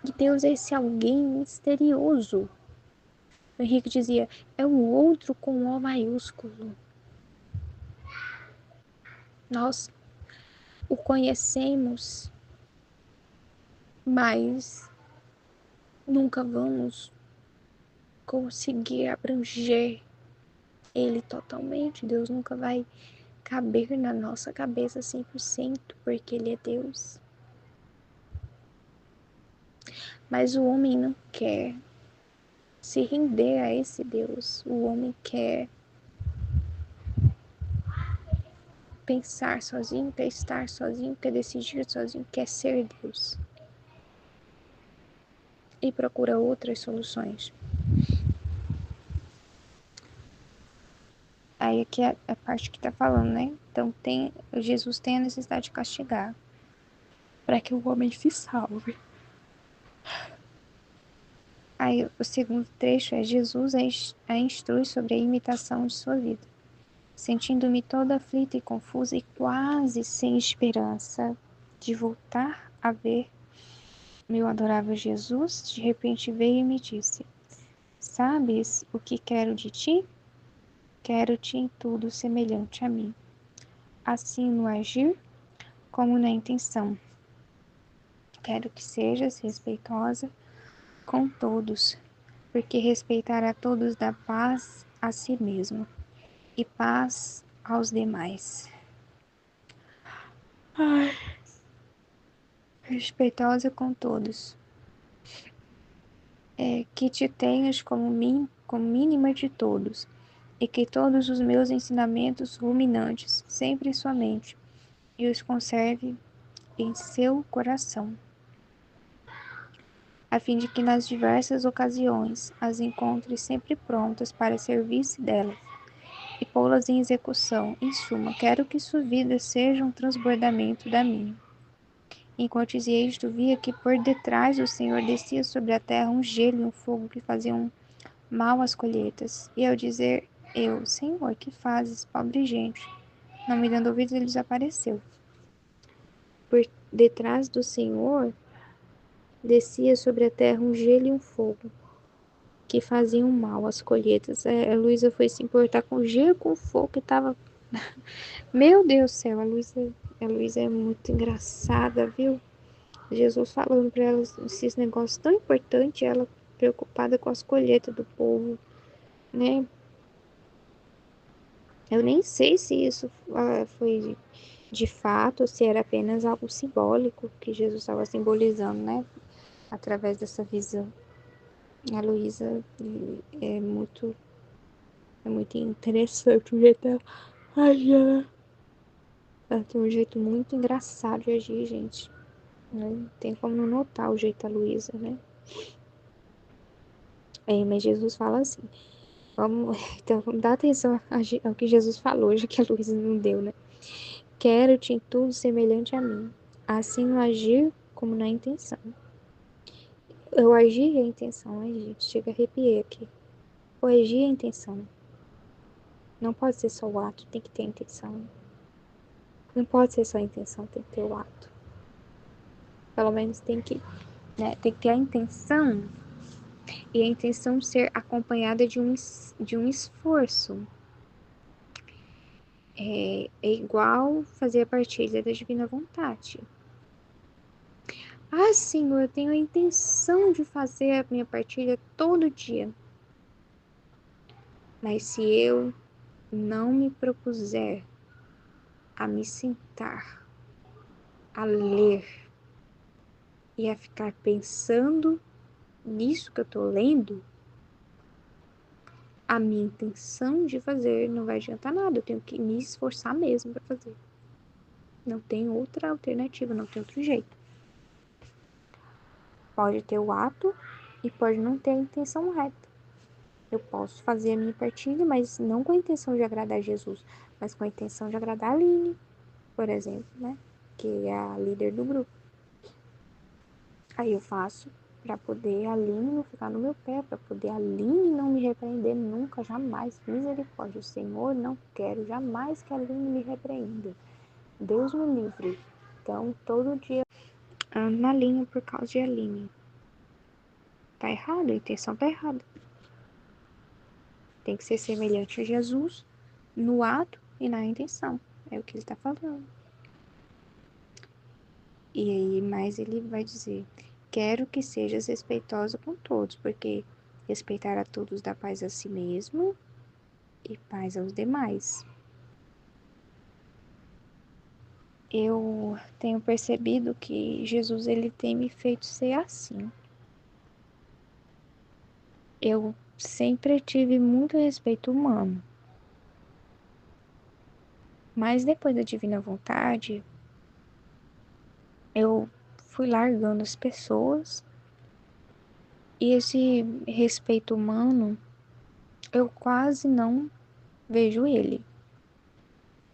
E Deus é esse alguém misterioso. O Henrique dizia, é o outro com O maiúsculo. Nós o conhecemos, mas nunca vamos conseguir abranger ele totalmente. Deus nunca vai caber na nossa cabeça 100%, porque ele é Deus. Mas o homem não quer se render a esse Deus. O homem quer pensar sozinho, quer estar sozinho, quer decidir sozinho, quer ser Deus. E procura outras soluções. Aí aqui é a parte que tá falando, né? Então Jesus tem a necessidade de castigar para que o homem se salve. Aí o segundo trecho é Jesus a instrui sobre a imitação de sua vida. Sentindo-me toda aflita e confusa e quase sem esperança de voltar a ver meu adorável Jesus, de repente veio e me disse: Sabes o que quero de ti? Quero-te em tudo semelhante a mim, assim no agir como na intenção. Quero que sejas respeitosa com todos, porque respeitar a todos dá paz a si mesmo e paz aos demais. Ai, respeitosa com todos. Que te tenhas como mínima de todos, e que todos os meus ensinamentos ruminantes sempre em sua mente, e os conserve em seu coração, a fim de que nas diversas ocasiões as encontre sempre prontas para servir-se delas e pô-las em execução. Em suma, quero que sua vida seja um transbordamento da minha. Enquanto dizia isto, via que por detrás do Senhor descia sobre a terra um gelo e um fogo que faziam mal às colheitas. E ao dizer eu, Senhor, que fazes, pobre gente? Não me dando ouvidos, ele desapareceu. Por detrás do Senhor descia sobre a terra um gelo e um fogo que faziam mal às colheitas. A Luísa foi se importar com o gelo, com o fogo que estava. Meu Deus do céu, a Luísa é muito engraçada, viu? Jesus falando para ela esses negócios tão importantes, ela preocupada com as colheitas do povo, né? Eu nem sei se isso foi de fato, ou se era apenas algo simbólico que Jesus estava simbolizando, né? Através dessa visão. A Luísa é muito interessante o jeito dela agir, né? Ela tem um jeito muito engraçado de agir, gente. Não tem como não notar o jeito da Luísa, né? Mas Jesus fala assim. Então, vamos dar atenção ao que Jesus falou, já que a Luísa não deu, né? Quero-te em tudo semelhante a mim, assim no agir como na intenção. Eu agir é a intenção, ai gente, chega a arrepiar aqui. O agir é a intenção. Não pode ser só o ato, tem que ter a intenção. Não pode ser só a intenção, tem que ter o ato. Pelo menos tem que ter a intenção, e a intenção ser acompanhada de um esforço. É igual fazer a partilha da divina vontade. Ah, Senhor, eu tenho a intenção de fazer a minha partilha todo dia. Mas se eu não me propuser a me sentar, a ler e a ficar pensando nisso que eu tô lendo, a minha intenção de fazer não vai adiantar nada. Eu tenho que me esforçar mesmo para fazer. Não tem outra alternativa, não tem outro jeito. Pode ter o ato e pode não ter a intenção reta. Eu posso fazer a minha partilha, mas não com a intenção de agradar a Jesus, mas com a intenção de agradar a Aline, por exemplo, né? Que é a líder do grupo. Aí eu faço para poder a Aline não ficar no meu pé, para poder a Aline não me repreender nunca, jamais. Misericórdia, o Senhor, não quero jamais que a Aline me repreenda. Deus me livre. Então, todo dia ando na linha por causa de Aline. Tá errado, a intenção tá errada. Tem que ser semelhante a Jesus no ato e na intenção. É o que ele tá falando. E aí, mais ele vai dizer: quero que sejas respeitoso com todos, porque respeitar a todos dá paz a si mesmo e paz aos demais. Eu tenho percebido que Jesus ele tem me feito ser assim. Eu sempre tive muito respeito humano. Mas depois da divina vontade, eu fui largando as pessoas e esse respeito humano, eu quase não vejo ele.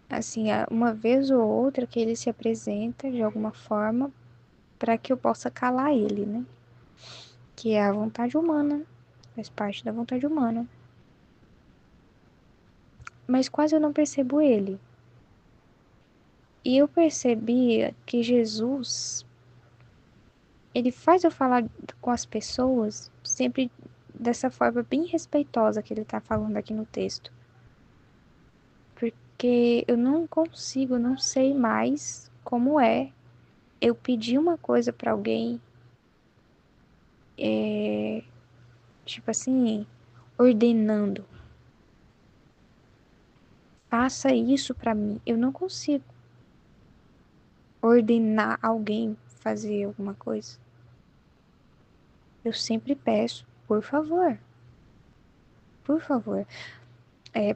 Assim, uma vez ou outra que ele se apresenta de alguma forma para que eu possa calar ele, né? Que é a vontade humana, faz parte da vontade humana. Mas quase eu não percebo ele. E eu percebi que Jesus, ele faz eu falar com as pessoas sempre dessa forma bem respeitosa que ele tá falando aqui no texto. Porque eu não consigo, não sei mais como é eu pedir uma coisa para alguém, tipo assim, ordenando. Faça isso para mim. Eu não consigo ordenar alguém fazer alguma coisa. Eu sempre peço, por favor. Por favor.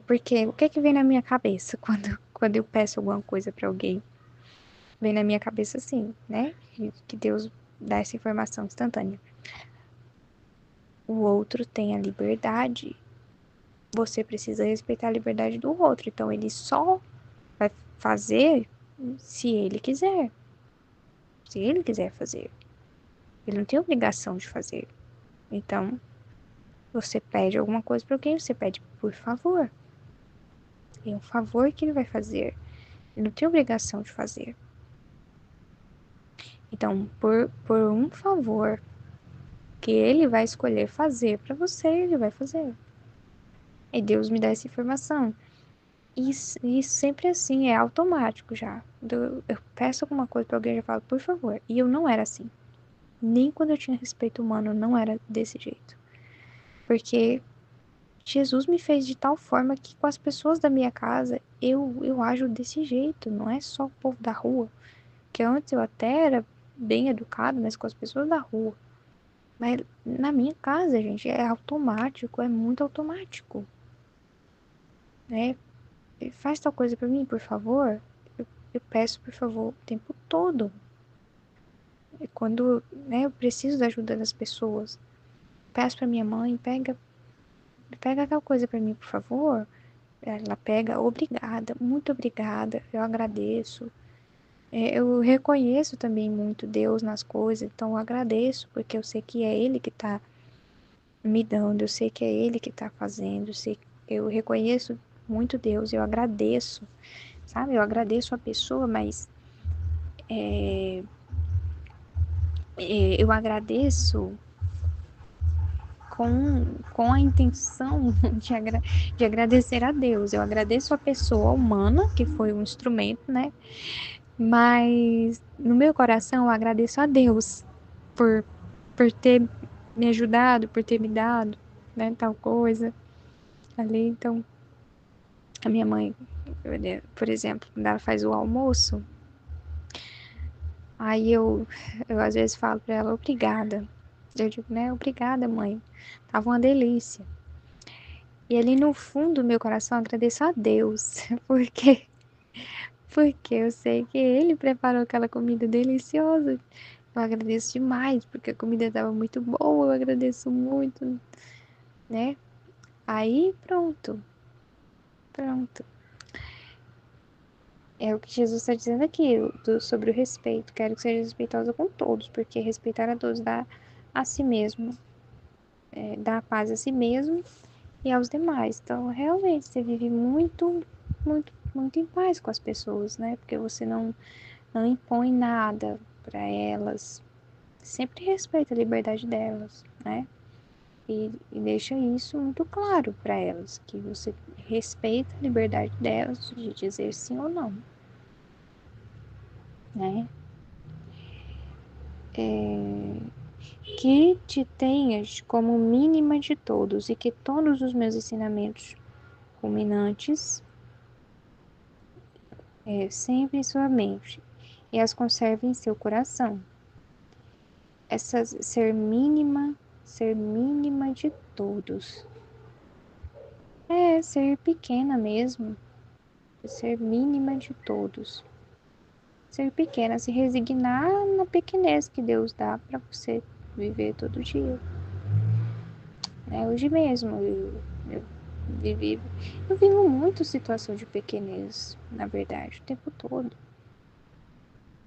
Porque o que que vem na minha cabeça quando eu peço alguma coisa para alguém? Vem na minha cabeça assim, né? Que Deus dá essa informação instantânea. O outro tem a liberdade. Você precisa respeitar a liberdade do outro. Então ele só vai fazer se ele quiser. Se ele quiser fazer. Ele não tem obrigação de fazer. Então, você pede alguma coisa para alguém, você pede por favor. É um favor que ele vai fazer. Ele não tem obrigação de fazer. Então, por um favor que ele vai escolher fazer para você, ele vai fazer. E Deus me dá essa informação. E sempre assim, é automático já. Eu peço alguma coisa para alguém, eu já falo, por favor. E eu não era assim. Nem quando eu tinha respeito humano, não era desse jeito. Porque Jesus me fez de tal forma que com as pessoas da minha casa, eu ajo desse jeito. Não é só o povo da rua. Que antes eu até era bem educado, mas com as pessoas da rua. Mas na minha casa, gente, é automático, é muito automático, né? Faz tal coisa pra mim, por favor. Eu peço, por favor, o tempo todo. E quando, né, eu preciso da ajuda das pessoas, peço pra minha mãe, pega tal coisa pra mim, por favor. Ela pega, obrigada, muito obrigada, eu agradeço. Eu reconheço também muito Deus nas coisas, então eu agradeço, porque eu sei que é Ele que tá me dando, eu sei que é Ele que tá fazendo, eu reconheço muito Deus, eu agradeço, sabe? Eu agradeço a pessoa, mas eu agradeço com a intenção de agradecer a Deus. Eu agradeço a pessoa humana, que foi um instrumento, né? Mas no meu coração eu agradeço a Deus por, por ter me ajudado, por ter me dado, né, tal coisa ali. Então, a minha mãe, por exemplo, quando ela faz o almoço, aí eu às vezes falo pra ela, obrigada. Eu digo, né, obrigada, mãe. Tava uma delícia. E ali no fundo do meu coração eu agradeço a Deus, porque porque eu sei que ele preparou aquela comida deliciosa. Eu agradeço demais, porque a comida estava muito boa, eu agradeço muito, né? Aí pronto, pronto. É o que Jesus está dizendo aqui, sobre o respeito. Quero que seja respeitosa com todos, porque respeitar a todos a si mesmo, dar a paz a si mesmo e aos demais. Então, realmente, você vive muito, muito, muito em paz com as pessoas, né? Porque você não impõe nada para elas, sempre respeita a liberdade delas, né? E deixa isso muito claro para elas, que você respeita a liberdade delas de dizer sim ou não, né? Que te tenhas como mínima de todos e que todos os meus ensinamentos culminantes sempre em sua mente e as conserve em seu coração. Essas ser mínima de todos. Ser pequena mesmo, ser mínima de todos. Ser pequena, se resignar na pequenez que Deus dá para você viver todo dia. Hoje mesmo vivi, eu vivo muito situação de pequenez, na verdade, o tempo todo.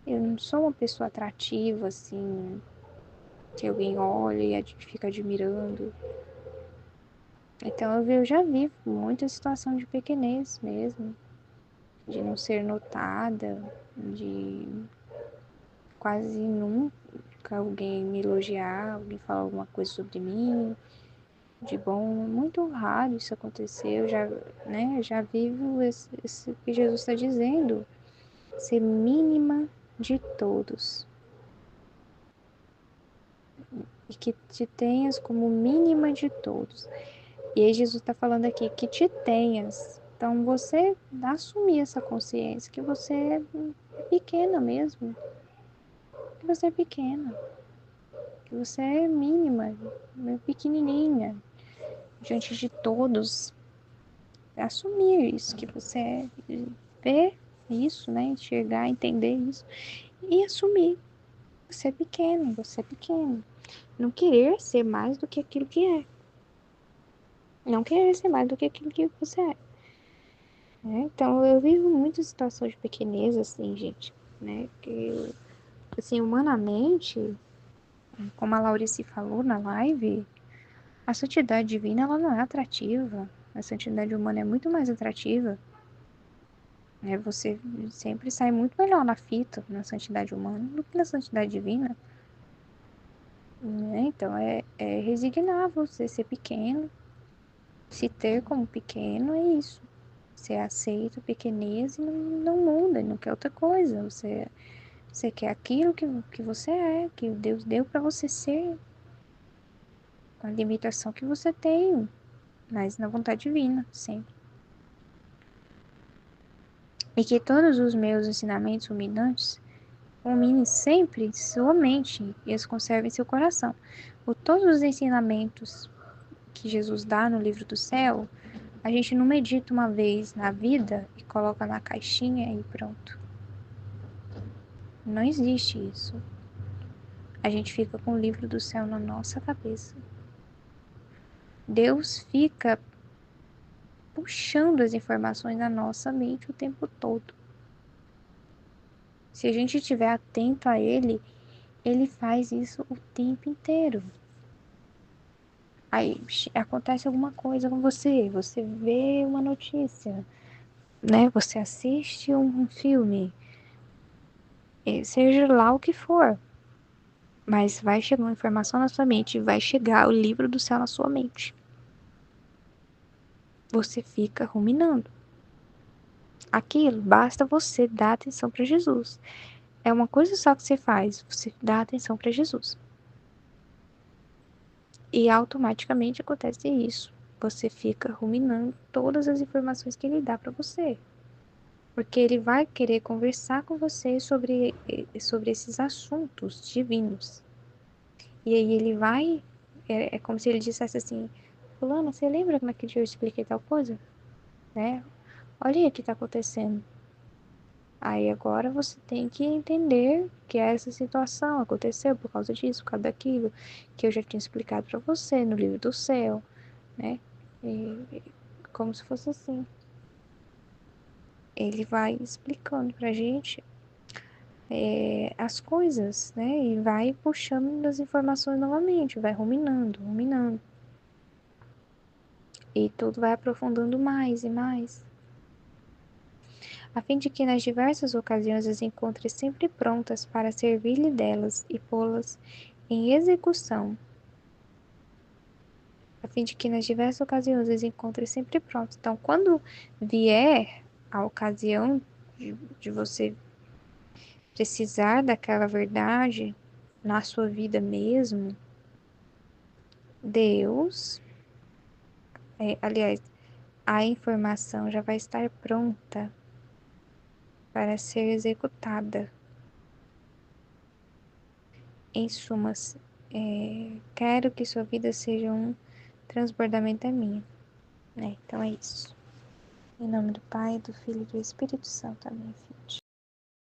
Eu não sou uma pessoa atrativa, assim, que alguém olha e fica admirando. Então eu já vi muita situação de pequenez mesmo, de não ser notada, de quase nunca alguém me elogiar, alguém falar alguma coisa sobre mim, de bom. Muito raro isso acontecer. Eu já vivo esse que Jesus está dizendo, ser mínima de todos. E que te tenhas como mínima de todos. E aí Jesus está falando aqui que te tenhas. Então você assumir essa consciência que você é pequena mesmo, que você é pequena, que você é mínima, pequenininha diante de todos. Assumir isso que você é, ver isso, né? Enxergar, entender isso e assumir. Você é pequeno, você é pequeno. Não querer ser mais do que aquilo que é. Não querer ser mais do que aquilo que você é. Então, eu vivo muitas situações de pequenez, assim, gente, né? Que, assim, humanamente, como a Laurice falou na live, a santidade divina, ela não é atrativa. A santidade humana é muito mais atrativa. Você sempre sai muito melhor na fita, na santidade humana, do que na santidade divina. Então, é resignar você ser pequeno, se ter como pequeno, é isso. Você aceita a pequenez e não muda, não quer outra coisa. Você quer aquilo que você é, que Deus deu para você ser, com a limitação que você tem, mas na vontade divina, sempre. E que todos os meus ensinamentos ruminantes ruminem sempre em sua mente e os conserve em seu coração. Por todos os ensinamentos que Jesus dá no livro do céu, a gente não medita uma vez na vida e coloca na caixinha e pronto. Não existe isso. A gente fica com o livro do céu na nossa cabeça. Deus fica puxando as informações na nossa mente o tempo todo. Se a gente estiver atento a Ele, Ele faz isso o tempo inteiro. Aí acontece alguma coisa com você vê uma notícia, né? Você assiste um filme, seja lá o que for, mas vai chegar uma informação na sua mente, vai chegar o livro do céu na sua mente. Você fica ruminando. Aquilo, basta você dar atenção para Jesus. É uma coisa só que você faz, você dá atenção para Jesus. E automaticamente acontece isso. Você fica ruminando todas as informações que ele dá para você. Porque ele vai querer conversar com você sobre esses assuntos divinos. E aí ele vai, é como se ele dissesse assim, fulano, você lembra como é que eu expliquei tal coisa? Né? Olha aí o que está acontecendo. Aí agora você tem que entender que essa situação aconteceu por causa disso, por causa daquilo, que eu já tinha explicado para você no livro do céu, né? Como se fosse assim. Ele vai explicando pra gente as coisas, né? E vai puxando as informações novamente, vai ruminando, ruminando. E tudo vai aprofundando mais e mais, a fim de que nas diversas ocasiões as encontre sempre prontas para servir-lhe delas e pô-las em execução. A fim de que nas diversas ocasiões as encontre sempre prontas. Então, quando vier a ocasião de você precisar daquela verdade na sua vida mesmo, Deus, aliás, a informação já vai estar pronta para ser executada. Em sumas, quero que sua vida seja um transbordamento a minha. Então é isso. Em nome do Pai, do Filho e do Espírito Santo. Amém, filhos.